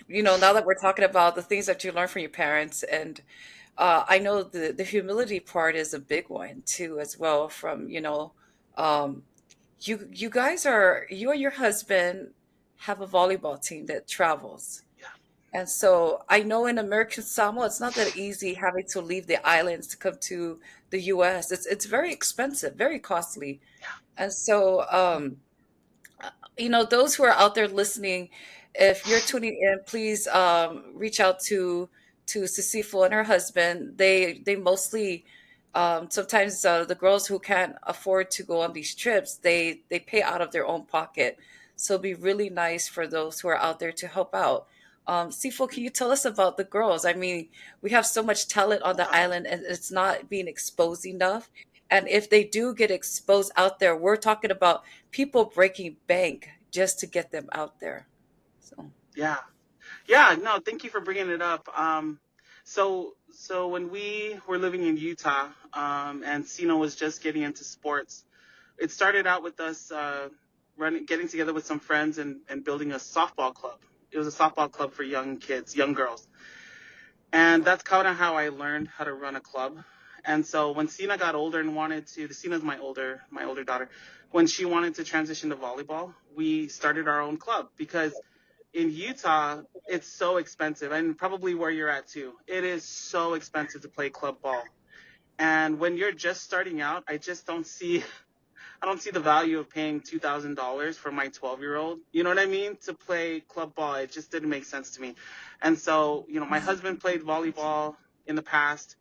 [SPEAKER 1] now that we're talking about the things that you learn from your parents, and I know the humility part is a big one too, as well. From um, you guys you and your husband have a volleyball team that travels,
[SPEAKER 3] yeah,
[SPEAKER 1] and so I know in American Samoa it's not that easy having to leave the islands to come to the U.S. It's very expensive, very costly, and so those who are out there listening, if you're tuning in, please reach out to Sisifo and her husband. They mostly sometimes the girls who can't afford to go on these trips, they pay out of their own pocket. So it'd be really nice for those who are out there to help out. Sifo, can you tell us about the girls? I mean, we have so much talent on the
[SPEAKER 3] yeah.
[SPEAKER 1] island, and it's not being exposed enough. And if they do get exposed out there, we're talking about people breaking bank just to get them out there. So
[SPEAKER 3] Yeah. Yeah, no, thank you for bringing it up. So when we were living in Utah, and Sina was just getting into sports, it started out with us getting together with some friends and building a softball club. It was a softball club for young kids, young girls, and that's kind of how I learned how to run a club. And so when Sina got older and Sina's my older daughter, when she wanted to transition to volleyball, we started our own club because in Utah, it's so expensive, and probably where you're at too. It is so expensive to play club ball. And when you're just starting out, I don't see the value of paying $2,000 for my 12-year-old. You know what I mean? To play club ball, it just didn't make sense to me. And so, my husband played volleyball in the past,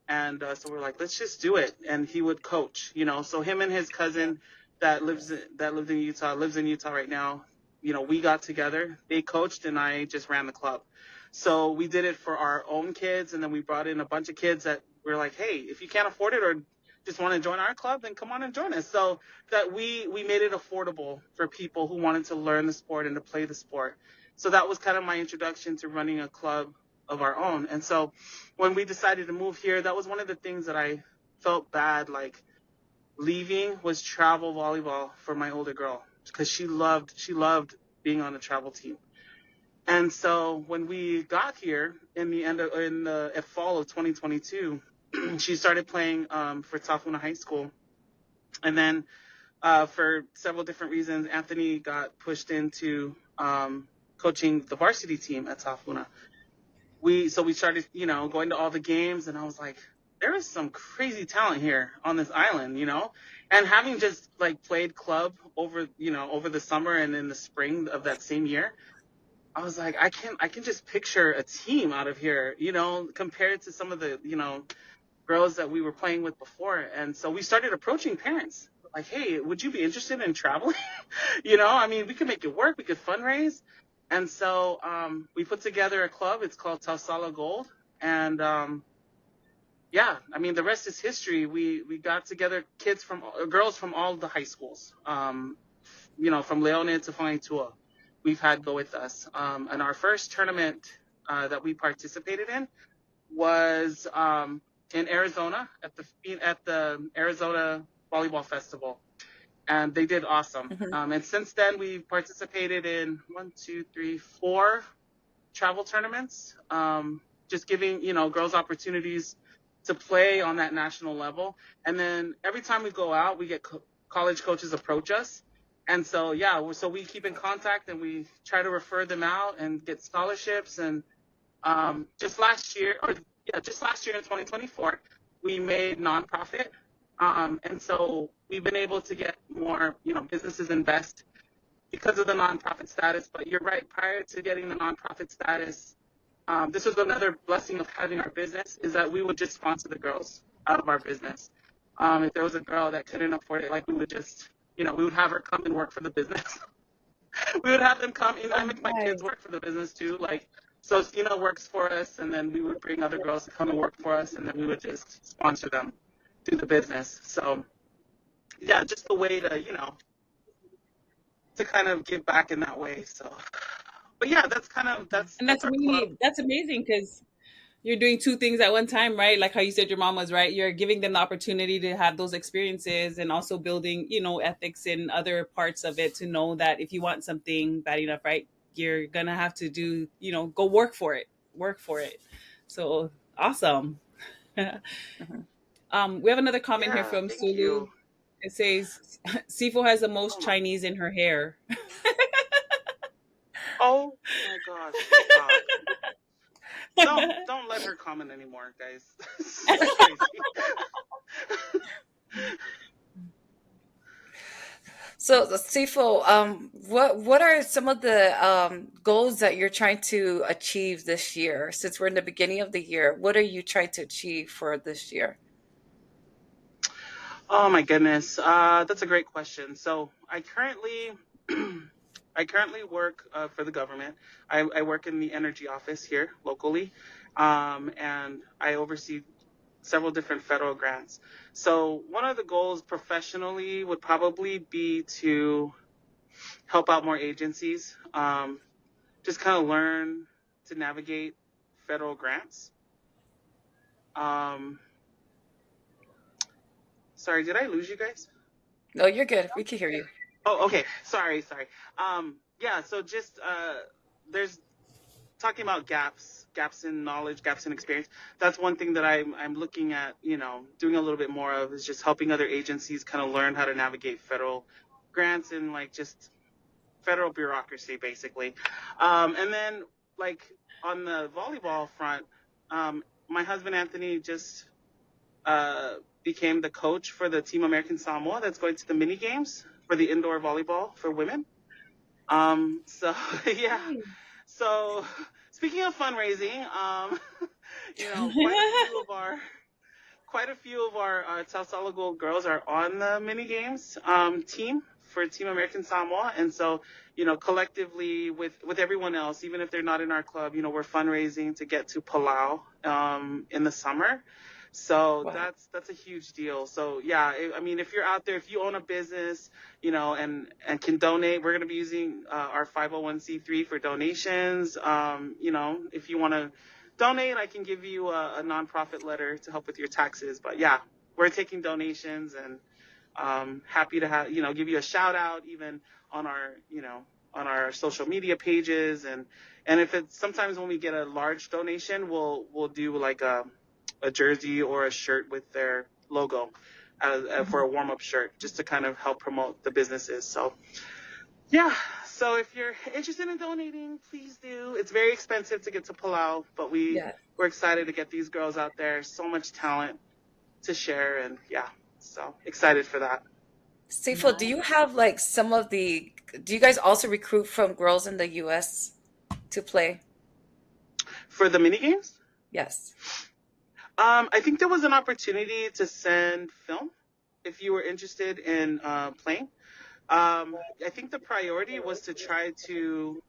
[SPEAKER 3] and so we're like, let's just do it. And he would coach. So him and his cousin that lives in Utah right now. We got together. They coached, and I just ran the club. So we did it for our own kids, and then we brought in a bunch of kids that were like, hey, if you can't afford it or just want to join our club, then come on and join us. So that we made it affordable for people who wanted to learn the sport and to play the sport. So that was kind of my introduction to running a club of our own. And so when we decided to move here, that was one of the things that I felt bad, like leaving, was travel volleyball for my older girl, because she loved being on a travel team. And so when we got here in the fall of 2022, she started playing for Tafuna High School. And then for several different reasons, Anthony got pushed into coaching the varsity team at Tafuna. We started, going to all the games, and I was like, there is some crazy talent here on this island. And having just like played club over the summer and in the spring of that same year, I was like, I can just picture a team out of here, compared to some of the, girls that we were playing with before. And so we started approaching parents like, hey, would you be interested in traveling? I mean, we could make it work. We could fundraise. And so we put together a club. It's called Tausala Gold. And yeah, I mean, the rest is history. We got together girls from all the high schools, from Leone to Whangaitua. We've had go with us. And our first tournament that we participated in was in Arizona at the Arizona Volleyball Festival, and they did awesome.
[SPEAKER 1] Hmm.
[SPEAKER 3] And since then, we've participated in 4 travel tournaments, just giving girls opportunities to play on that national level. And then every time we go out, we get college coaches approach us. And so, yeah, so we keep in contact and we try to refer them out and get scholarships. And just last year in 2024, we made nonprofit. And so we've been able to get more, businesses invest because of the nonprofit status. But you're right, prior to getting the nonprofit status, this was another blessing of having our business, is that we would just sponsor the girls out of our business. If there was a girl that couldn't afford it, like we would just, we would have her come and work for the business. We would have them come. I make my kids work for the business too. Like, so Stina works for us, and then we would bring other girls to come and work for us, and then we would just sponsor them through the business. So, yeah, just a way to, to kind of give back in that way. So, but yeah,
[SPEAKER 2] And
[SPEAKER 3] that's our club.
[SPEAKER 2] that's amazing because you're doing two things at one time, right? Like how you said your mom was right. You're giving them the opportunity to have those experiences and also building, ethics in other parts of it to know that if you want something bad enough, right, you're gonna have to do, go work for it. Work for it. So awesome.
[SPEAKER 1] Hmm.
[SPEAKER 2] We have another comment here
[SPEAKER 3] Yeah,
[SPEAKER 2] from
[SPEAKER 3] thank you.
[SPEAKER 2] Sulu. It says Sifo has the most
[SPEAKER 3] Oh my,
[SPEAKER 2] Chinese in her hair.
[SPEAKER 3] oh my gosh, stop. Don't let her comment anymore, guys. This is crazy.
[SPEAKER 1] So, Sifo, what are some of the goals that you're trying to achieve this year? Since we're in the beginning of the year, what are you trying to achieve for this year?
[SPEAKER 3] Oh my goodness, that's a great question. So I currently, I currently work for the government. I work in the energy office here locally, and I oversee several different federal grants. So one of the goals professionally would probably be to help out more agencies, just kind of learn to navigate federal grants. Um, Sorry, did I lose you guys?
[SPEAKER 1] No, you're good. We can hear you.
[SPEAKER 3] Oh, okay. Sorry. Yeah. So just there's talking about gaps in knowledge, gaps in experience. That's one thing that I'm looking at. Doing a little bit more of is just helping other agencies kind of learn how to navigate federal grants and like just federal bureaucracy, basically. And then like on the volleyball front, my husband Anthony just uh, became the coach for the Team American Samoa that's going to the mini games for the indoor volleyball for women. So yeah. So speaking of fundraising, quite a few of our Tausala Gold girls are on the mini games team for Team American Samoa, and so collectively with everyone else, even if they're not in our club, we're fundraising to get to Palau in the summer. So
[SPEAKER 1] Wow.
[SPEAKER 3] that's a huge deal. So yeah, I mean, if you're out there, if you own a business, and can donate, we're going to be using our 501c3 for donations. If you want to donate, I can give you a nonprofit letter to help with your taxes. But yeah, we're taking donations, and happy to give you a shout out even on our social media pages. And if it's sometimes when we get a large donation, we'll do like a jersey or a shirt with their logo for a warm up shirt, just to kind of help promote the businesses. So yeah. So if you're interested in donating, please do. It's very expensive to get to Palau, but
[SPEAKER 1] Yeah.
[SPEAKER 3] we're excited to get these girls out there. So much talent to share, and yeah, so excited for that.
[SPEAKER 1] Sifo, do
[SPEAKER 2] Nice.
[SPEAKER 1] you have like some of the, do you guys also recruit from girls in the US to play?
[SPEAKER 3] For the mini games,
[SPEAKER 1] Yes.
[SPEAKER 3] I think there was an opportunity to send film if you were interested in playing. I think the priority was to try to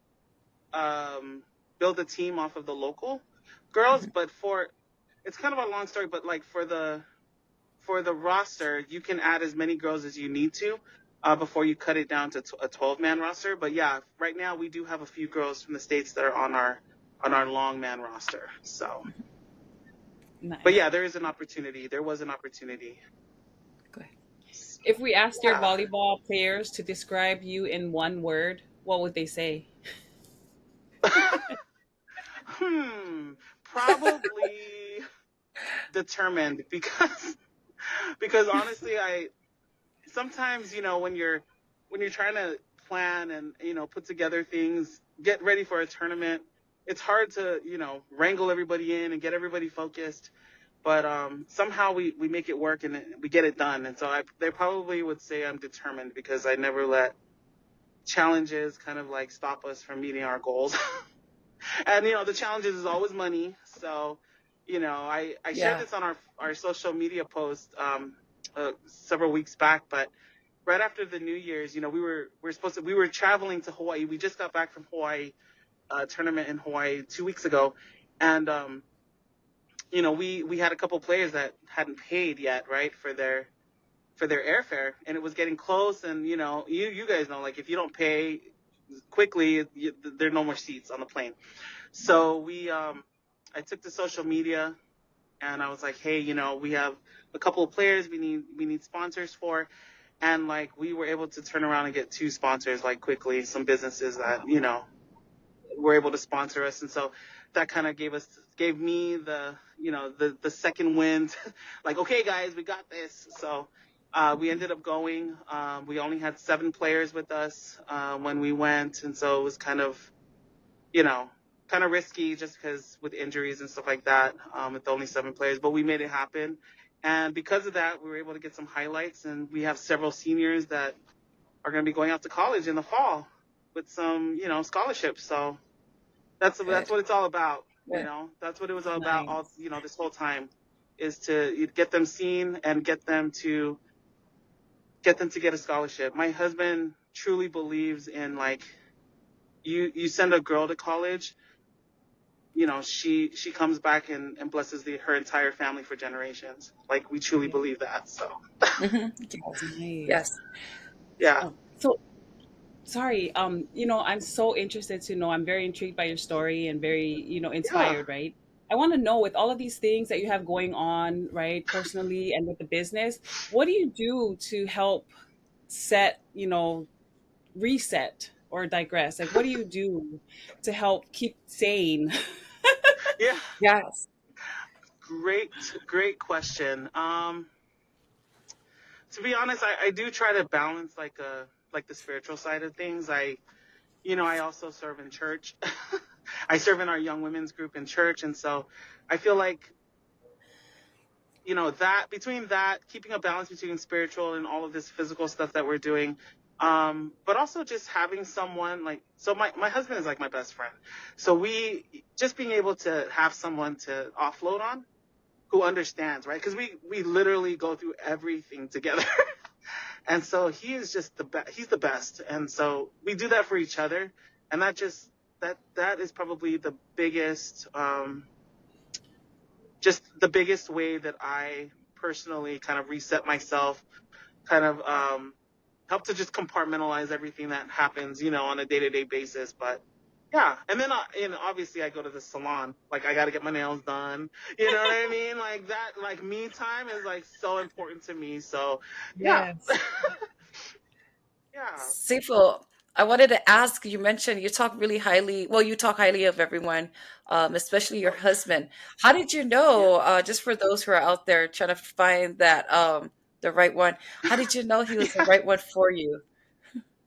[SPEAKER 3] um, build a team off of the local girls, but for it's kind of a long story, but like for the roster, you can add as many girls as you need to before you cut it down to a 12-man roster. But yeah, right now we do have a few girls from the States that are on our long man roster. So, but
[SPEAKER 2] Nice.
[SPEAKER 3] yeah, there is an opportunity. There was an opportunity.
[SPEAKER 1] Go ahead.
[SPEAKER 2] If we asked your
[SPEAKER 3] Yeah.
[SPEAKER 2] volleyball players to describe you in one word, what would they say?
[SPEAKER 3] Probably determined because honestly, I sometimes when you're trying to plan and put together things, get ready for a tournament, it's hard to wrangle everybody in and get everybody focused. But somehow we make it work and we get it done. And so they probably would say I'm determined because I never let challenges kind of like stop us from meeting our goals. And the challenges is always money. So I shared
[SPEAKER 1] Yeah.
[SPEAKER 3] this on our social media post several weeks back, but right after the New Year's, we were traveling to Hawaii. We just got back from Hawaii, tournament in Hawaii 2 weeks ago, and we had a couple players that hadn't paid yet, right, for their airfare, and it was getting close, and you guys know, like, if you don't pay quickly, there are no more seats on the plane. So I took to social media and I was like, hey, we have a couple of players we need sponsors for. And like we were able to turn around and get two sponsors like quickly, some businesses that were able to sponsor us, and so that kind of gave me the second wind, like, okay guys, we got this. So we ended up going. We only had 7 players with us when we went, and so it was you know kind of risky just because with injuries and stuff like that, with only 7 players, but we made it happen. And because of that, we were able to get some highlights, and we have several seniors that are going to be going out to college in the fall with some, scholarships. So that's
[SPEAKER 1] Good.
[SPEAKER 3] what it's all about.
[SPEAKER 1] Good.
[SPEAKER 3] That's what it was all about. All
[SPEAKER 2] Nice.
[SPEAKER 3] this whole time is to get them seen and get them to get a scholarship. My husband truly believes in, like, you send a girl to college, she comes back and blesses her entire family for generations. Like, we truly
[SPEAKER 2] Yeah.
[SPEAKER 3] believe that. So
[SPEAKER 1] Hmm.
[SPEAKER 2] Nice.
[SPEAKER 1] Yes.
[SPEAKER 3] yeah,
[SPEAKER 2] So sorry, I'm so interested to know. I'm very intrigued by your story and very,
[SPEAKER 3] yeah.
[SPEAKER 2] inspired, right? I want to know, with all of these things that you have going on, right, personally and with the business, what do you do to help set, reset or digress? Like, what do you do to help keep sane?
[SPEAKER 3] Yeah,
[SPEAKER 1] Yes.
[SPEAKER 3] great question. To be honest, I do try to balance like the spiritual side of things. I also serve in church. I serve in our young women's group in church, and so I feel like that between that, keeping a balance between spiritual and all of this physical stuff that we're doing, but also just having someone, like, so my husband is like my best friend, so we just being able to have someone to offload on who understands, right? Because we literally go through everything together. And so he is just he's the best, and so we do that for each other. And that is probably the biggest, just the biggest way that I personally kind of reset myself, kind of help to just compartmentalize everything that happens, on a day-to-day basis. But yeah, and then and obviously I go to the salon. Like, I got to get my nails done. You know what I mean? Like that, like, me time is like so important to me. So yeah,
[SPEAKER 2] Yes.
[SPEAKER 3] yeah,
[SPEAKER 1] Sifo, I wanted to ask, you mentioned you talk really highly, well, you talk highly of everyone, especially your husband. How did you
[SPEAKER 3] yeah.
[SPEAKER 1] know, just for those who are out there trying to find that the right one, how did you know he was the
[SPEAKER 3] Yeah.
[SPEAKER 1] right one for you?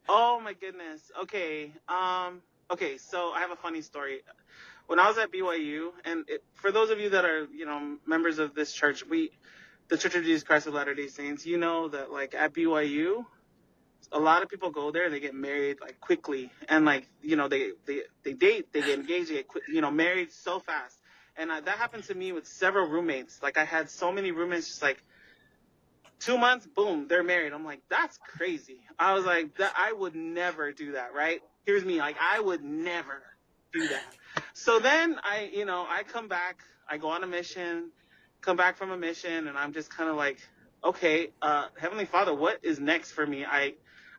[SPEAKER 3] Oh my goodness. Okay. Okay. So I have a funny story. When I was at BYU, and for those of you that are, members of this church, the Church of Jesus Christ of Latter-day Saints, you know that, like, at BYU, a lot of people go there and they get married like quickly, and like they date, they get engaged, they get married so fast. And that happened to me with several roommates. Like I had so many roommates, just like 2 months, boom, they're married. I'm like, that's crazy. I was like, that I would never do that, right? Here's me, like I would never do that. So then I come back, I go on a mission, come back from a mission, and I'm just kind of like, okay, Heavenly Father, what is next for me? I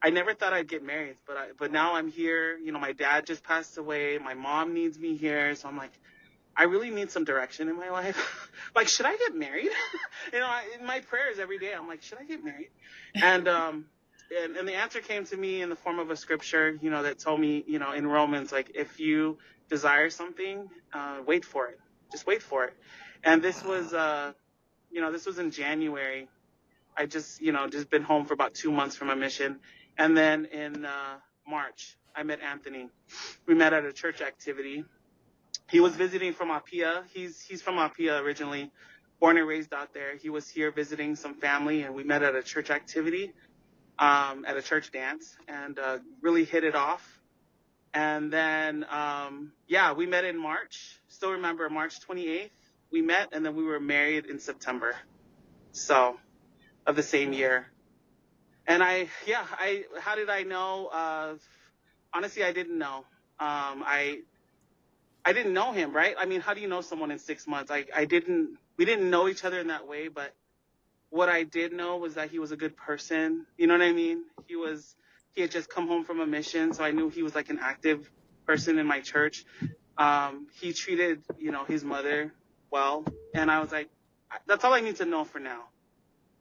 [SPEAKER 3] never thought I'd get married, but now I'm here. My dad just passed away. My mom needs me here, so I'm like, I really need some direction in my life. Like, should I get married? In my prayers every day, I'm like, should I get married? And the answer came to me in the form of a scripture, that told me, in Romans, like, if you desire something, wait for it. Just wait for it. And this was, this was in January. I just been home for about 2 months from a mission. And then in March, I met Anthony. We met at a church activity. He was visiting from Apia. He's from Apia originally, born and raised out there. He was here visiting some family, and we met at a church activity, at a church dance, and really hit it off. And then, we met in March. Still remember March 28th, we met, and then we were married in September, so, of the same year. And how did I know? Honestly, I didn't know. I didn't know him, right? I mean, how do you know someone in 6 months? We didn't know each other in that way, but what I did know was that he was a good person. You know what I mean? He had just come home from a mission, so I knew he was like an active person in my church. He treated, his mother well, and I was like, that's all I need to know for now,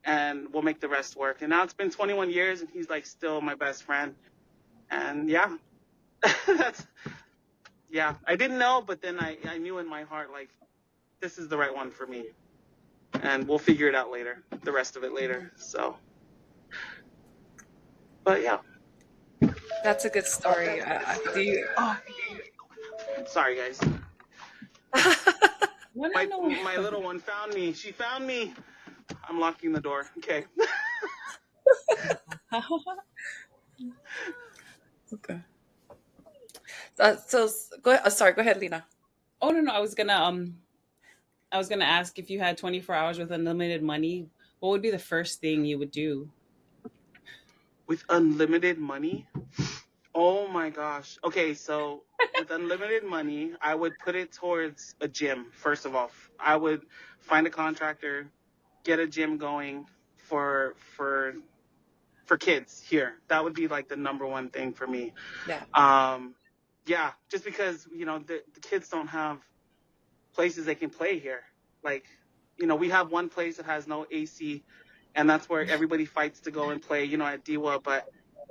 [SPEAKER 3] and we'll make the rest work. And now it's been 21 years, and he's like still my best friend. And yeah, I didn't know, but then I knew in my heart, like, this is the right one for me. And we'll figure it out later, the rest of it later. So, but yeah.
[SPEAKER 1] That's a good story. Do you?
[SPEAKER 3] Sorry, guys.
[SPEAKER 2] No.
[SPEAKER 3] My little one found me. She found me. I'm locking the door. Okay.
[SPEAKER 1] Okay. So go ahead. Sorry, go ahead, Lena.
[SPEAKER 2] Oh no, I was gonna ask, if you had 24 hours with unlimited money, what would be the first thing you would do?
[SPEAKER 3] With unlimited money? Oh my gosh. Okay, so with unlimited money, I would put it towards a gym. First of all, I would find a contractor, get a gym going for kids here. That would be like the number one thing for me.
[SPEAKER 1] Yeah.
[SPEAKER 3] Just because the kids don't have places they can play here. Like, we have one place that has no AC, and that's where everybody fights to go and play, at Diwa. But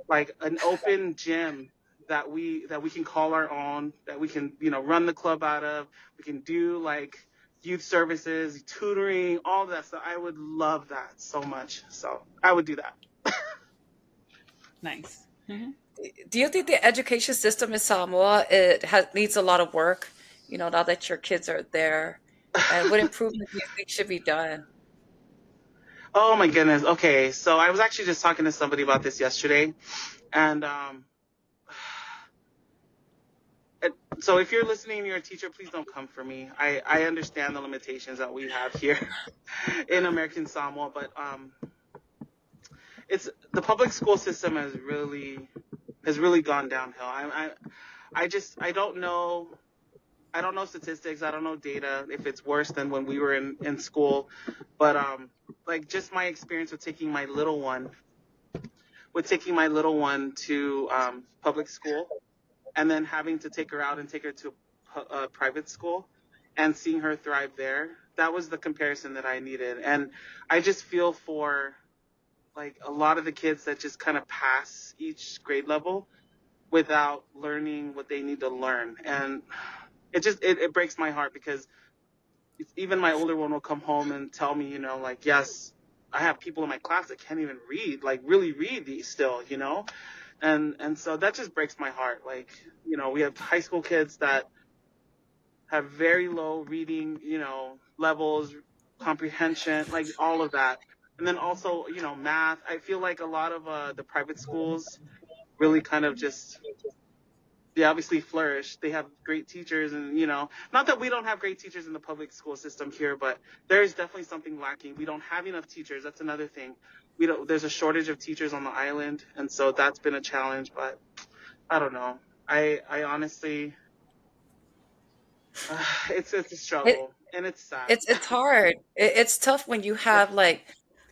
[SPEAKER 3] like an open gym that we can call our own, that we can, run the club out of, we can do like youth services, tutoring, all that stuff. I would love that so much. So I would do that.
[SPEAKER 2] Nice. Mm-hmm.
[SPEAKER 1] Do you think the education system in Samoa needs a lot of work? Now that your kids are there, and what improvements do you think should be done?
[SPEAKER 3] Oh my goodness. Okay, so I was actually just talking to somebody about this yesterday, and so if you're listening and you're a teacher, please don't come for me. I understand the limitations that we have here in American Samoa, but it's the public school system has really gone downhill. I don't know. I don't know statistics. I don't know data if it's worse than when we were in school, but like just my experience with taking my little one to public school, and then having to take her out and take her to a private school, and seeing her thrive there. That was the comparison that I needed, and I just feel for like a lot of the kids that just kind of pass each grade level without learning what they need to learn, and it breaks my heart, because even my older one will come home and tell me, like, yes, I have people in my class that can't even read, like really read these still, and so that just breaks my heart. Like, we have high school kids that have very low reading, levels, comprehension, like all of that. And then also, math. I feel like a lot of the private schools really kind of just, they obviously flourish. They have great teachers, and not that we don't have great teachers in the public school system here, but there is definitely something lacking. We don't have enough teachers. That's another thing. We don't. There's a shortage of teachers on the island, and so that's been a challenge. But I don't know. I honestly, it's a
[SPEAKER 1] It,
[SPEAKER 3] struggle, and it's sad.
[SPEAKER 1] it's hard. It's tough when
[SPEAKER 3] Yeah,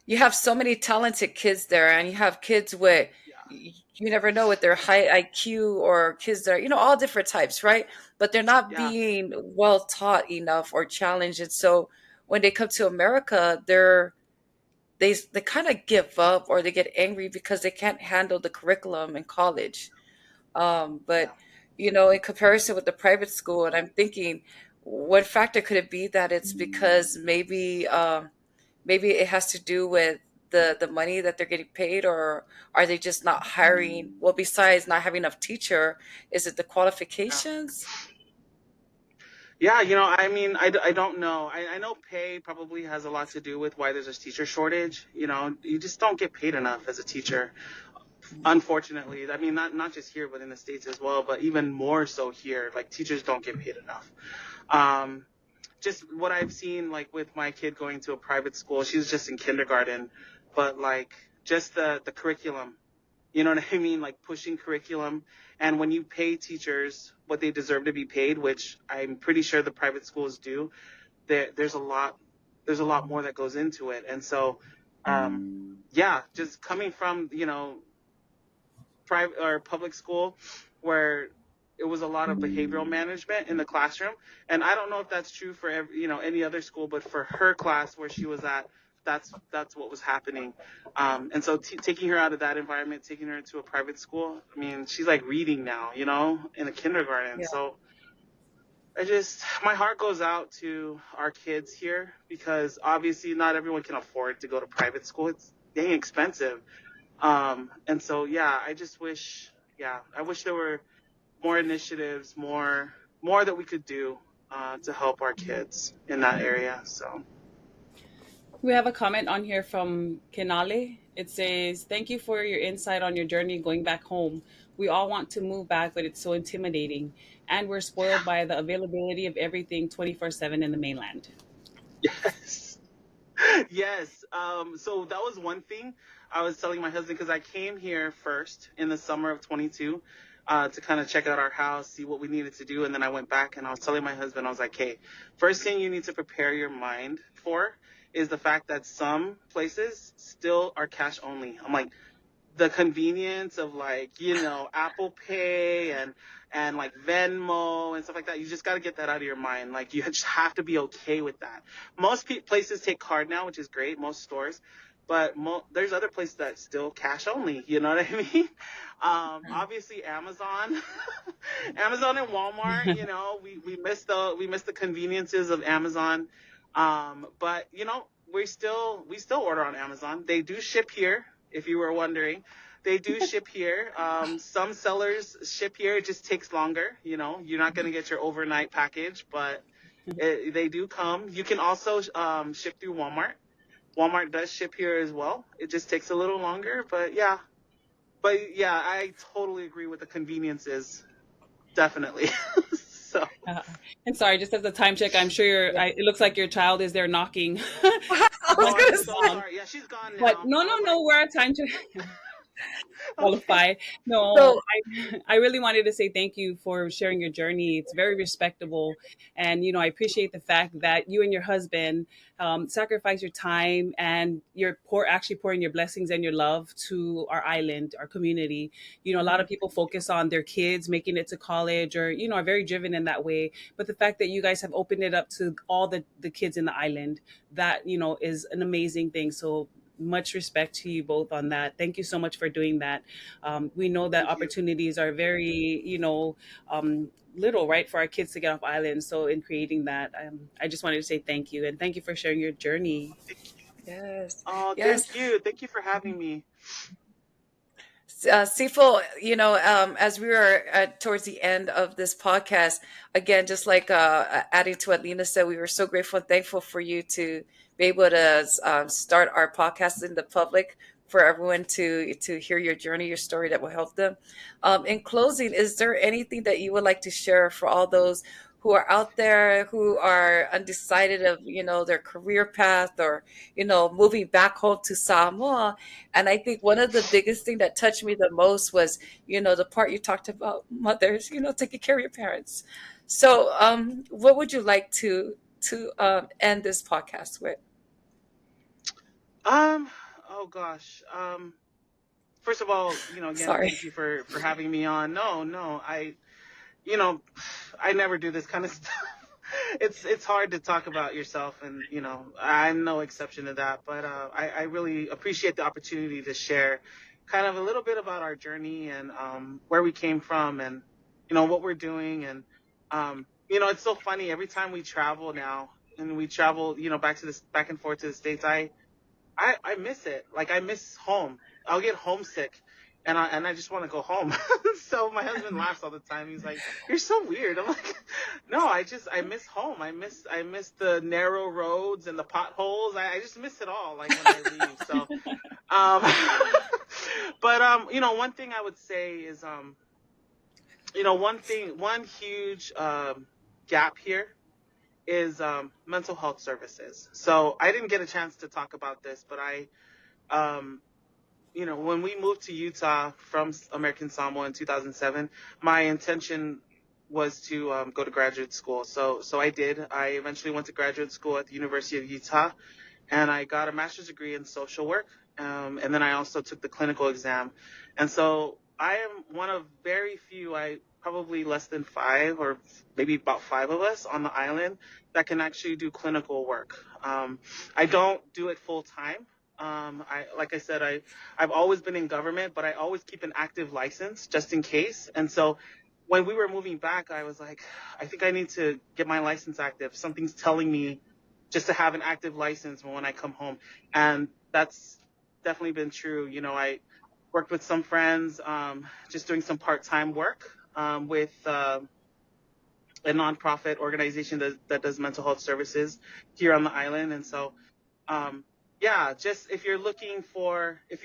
[SPEAKER 1] you have so many talented kids there, and you have kids with
[SPEAKER 3] yeah,
[SPEAKER 1] you never know with their high IQ, or kids that are, all different types, right? But they're not
[SPEAKER 3] yeah,
[SPEAKER 1] being well taught enough or challenged. And so when they come to America, they kind of give up, or they get angry because they can't handle the curriculum in college.
[SPEAKER 3] yeah.
[SPEAKER 1] But in comparison with the private school, and I'm thinking, what factor could it be that it's because maybe it has to do with the money that they're getting paid, or are they just not hiring? Well, besides not having enough teacher, is it the
[SPEAKER 3] Yeah.
[SPEAKER 1] qualifications?
[SPEAKER 3] Yeah, I mean, I don't know. I know pay probably has a lot to do with why there's a teacher shortage. You just don't get paid enough as a teacher, unfortunately. I mean, not just here, but in the States as well, but even more so here. Like, teachers don't get paid enough. Um, just what I've seen, like, with my kid going to a private school, she was just in kindergarten, but, like, just the curriculum. You know what I mean? Like, pushing curriculum. And when you pay teachers what they deserve to be paid, which I'm pretty sure the private schools do, there's a lot more that goes into it. And so, yeah, just coming from, private or public school, where it was a lot of behavioral management in the classroom. And I don't know if that's true for any other school, but for her class where she was at, that's what was happening. And so taking her out of that environment, taking her into a private school, I mean, she's like reading now, in a kindergarten.
[SPEAKER 1] Yeah.
[SPEAKER 3] So my heart goes out to our kids here, because obviously not everyone can afford to go to private school. It's dang expensive. And so, yeah, I wish there were more initiatives, more that we could do to help our kids in that area. So,
[SPEAKER 2] We have a comment on here from Kenale. It says, "Thank you for your insight on your journey going back home. We all want to move back, but it's so intimidating. And we're spoiled by the availability of everything 24/7 in the mainland."
[SPEAKER 3] yes. Yes. So that was one thing I was telling my husband, because I came here first in the summer of 22 to kind of check out our house, see what we needed to do. And then I went back and I was telling my husband, I was like, hey, first thing you need to prepare your mind for is the fact that some places still are cash only. I'm like, the convenience of, like, Apple Pay and like Venmo and stuff like that. You just got to get that out of your mind. Like, you just have to be okay with that. Most places take card now, which is great. Most stores, but there's other places that still cash only. You know what I mean? Obviously Amazon, Amazon and Walmart. We miss the conveniences of Amazon. But we still order on Amazon. They do ship here, if you were wondering. They do ship here. Some sellers ship here. It just takes longer. You're not going to get your overnight package, but they do come. You can also ship through Walmart. Walmart does ship here as well. It just takes a little longer, but yeah. But yeah, I totally agree with the conveniences. Definitely. So,
[SPEAKER 2] Uh, and sorry, just as a time check, I'm sure
[SPEAKER 1] Yeah.
[SPEAKER 2] it looks like your child is there knocking.
[SPEAKER 1] I was
[SPEAKER 3] oh, I'm
[SPEAKER 1] gonna
[SPEAKER 3] so
[SPEAKER 1] say.
[SPEAKER 3] sorry. Yeah, she's gone
[SPEAKER 2] But
[SPEAKER 3] now.
[SPEAKER 2] no,
[SPEAKER 3] I
[SPEAKER 2] no,
[SPEAKER 3] was like,
[SPEAKER 2] no, we're at time check.
[SPEAKER 3] okay.
[SPEAKER 2] Qualify. No,
[SPEAKER 1] So
[SPEAKER 2] I really wanted to say thank you for sharing your journey. It's very respectable. And, I appreciate the fact that you and your husband sacrifice your time and you're actually pouring your blessings and your love to our island, our community. A lot of people focus on their kids making it to college or, are very driven in that way. But the fact that you guys have opened it up to all the kids in the island, that, is an amazing thing. So much respect to you both on that. Thank you so much for doing that. We know that
[SPEAKER 3] Thank you.
[SPEAKER 2] opportunities are very, little, right, for our kids to get off island. So in creating that, I just wanted to say thank you and thank you for sharing your journey.
[SPEAKER 3] Thank you.
[SPEAKER 1] yes,
[SPEAKER 3] Oh,
[SPEAKER 1] yes.
[SPEAKER 3] thank you. Thank you for having me.
[SPEAKER 1] Sifo, as we are towards the end of this podcast, again, just like adding to what Lena said, we were so grateful and thankful for you to be able to start our podcast in the public for everyone to hear your journey, your story that will help them. In closing, is there anything that you would like to share for all those who are out there who are undecided of their career path, or moving back home to Samoa? And I think one of the biggest thing that touched me the most was the part you talked about mothers taking care of your parents. So what would you like to end this podcast with?
[SPEAKER 3] Um, oh gosh. First of all, again,
[SPEAKER 1] Sorry.
[SPEAKER 3] thank you for having me on. No, no, you know, I never do this kind of stuff. It's hard to talk about yourself, and I'm no exception to that. But I really appreciate the opportunity to share kind of a little bit about our journey, and where we came from, and what we're doing. And it's so funny every time we travel now, and we travel back and forth to the States. I miss it. Like, I miss home. I'll get homesick, and I just want to go home. So my husband laughs all the time. He's like, "You're so weird." I'm like, "No, I miss home. I miss the narrow roads and the potholes. I just miss it all. Like, when I leave." So, but one thing I would say is one huge gap here is mental health services. So I didn't get a chance to talk about this, but um, when we moved to Utah from American Samoa in 2007, my intention was to go to graduate school. So I did. I eventually went to graduate school at the University of Utah, and I got a master's degree in social work. And then I also took the clinical exam. And so I am one of very few, probably less than five, or maybe about five of us on the island that can actually do clinical work. I don't do it full time. Like I said, I've always been in government, but I always keep an active license just in case. And so when we were moving back, I was like, I think I need to get my license active. Something's telling me just to have an active license when I come home. And that's definitely been true. I worked with some friends, just doing some part-time work with a nonprofit organization that does mental health services here on the island. And so, yeah, just if you're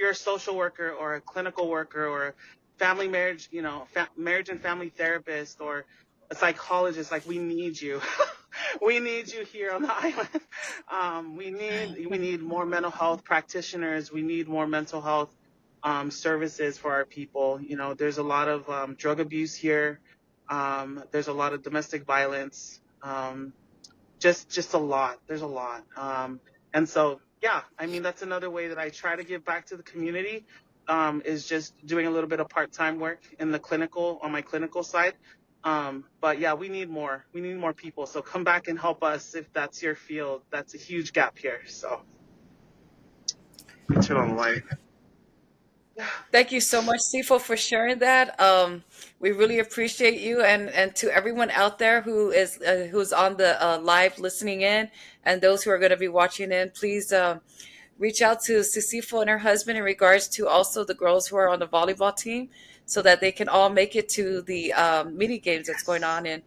[SPEAKER 3] a social worker or a clinical worker or a family marriage, marriage and family therapist, or a psychologist, like, we need you. We need you here on the island. We need more mental health practitioners. We need more mental health services for our people. There's a lot of drug abuse here. There's a lot of domestic violence. Just a lot. There's a lot. And so, yeah, I mean, that's another way that I try to give back to the community, is just doing a little bit of part-time work on my clinical side. But yeah, we need more. We need more people. So come back and help us if that's your field. That's a huge gap here. So let me turn on the light.
[SPEAKER 1] Thank you so much, Sifo, for sharing that. We really appreciate you, and to everyone out there who's on the live listening in, and those who are going to be watching in. Please reach out to Sisifo and her husband in regards to also the girls who are on the volleyball team, so that they can all make it to the mini games that's going on in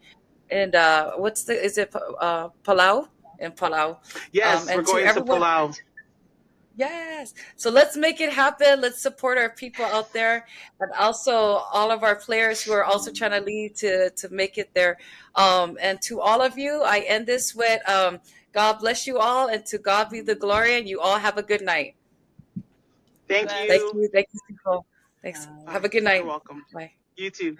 [SPEAKER 1] and is it Palau, in Palau,
[SPEAKER 3] Yes, we're
[SPEAKER 1] and to
[SPEAKER 3] going to
[SPEAKER 1] everyone.
[SPEAKER 3] Palau.
[SPEAKER 1] Yes. So let's make it happen. Let's support our people out there, and also all of our players who are also trying to lead to make it there. And to all of you, I end this with God bless you all, and to God be the glory, and you all have a good night.
[SPEAKER 3] Thank
[SPEAKER 2] Bless.
[SPEAKER 1] Thank
[SPEAKER 3] you.
[SPEAKER 1] you. Thank you, people. Thanks.
[SPEAKER 2] Bye.
[SPEAKER 1] Have
[SPEAKER 3] Bye.
[SPEAKER 1] a good
[SPEAKER 3] You're
[SPEAKER 1] night.
[SPEAKER 3] welcome.
[SPEAKER 1] Bye.
[SPEAKER 3] You too.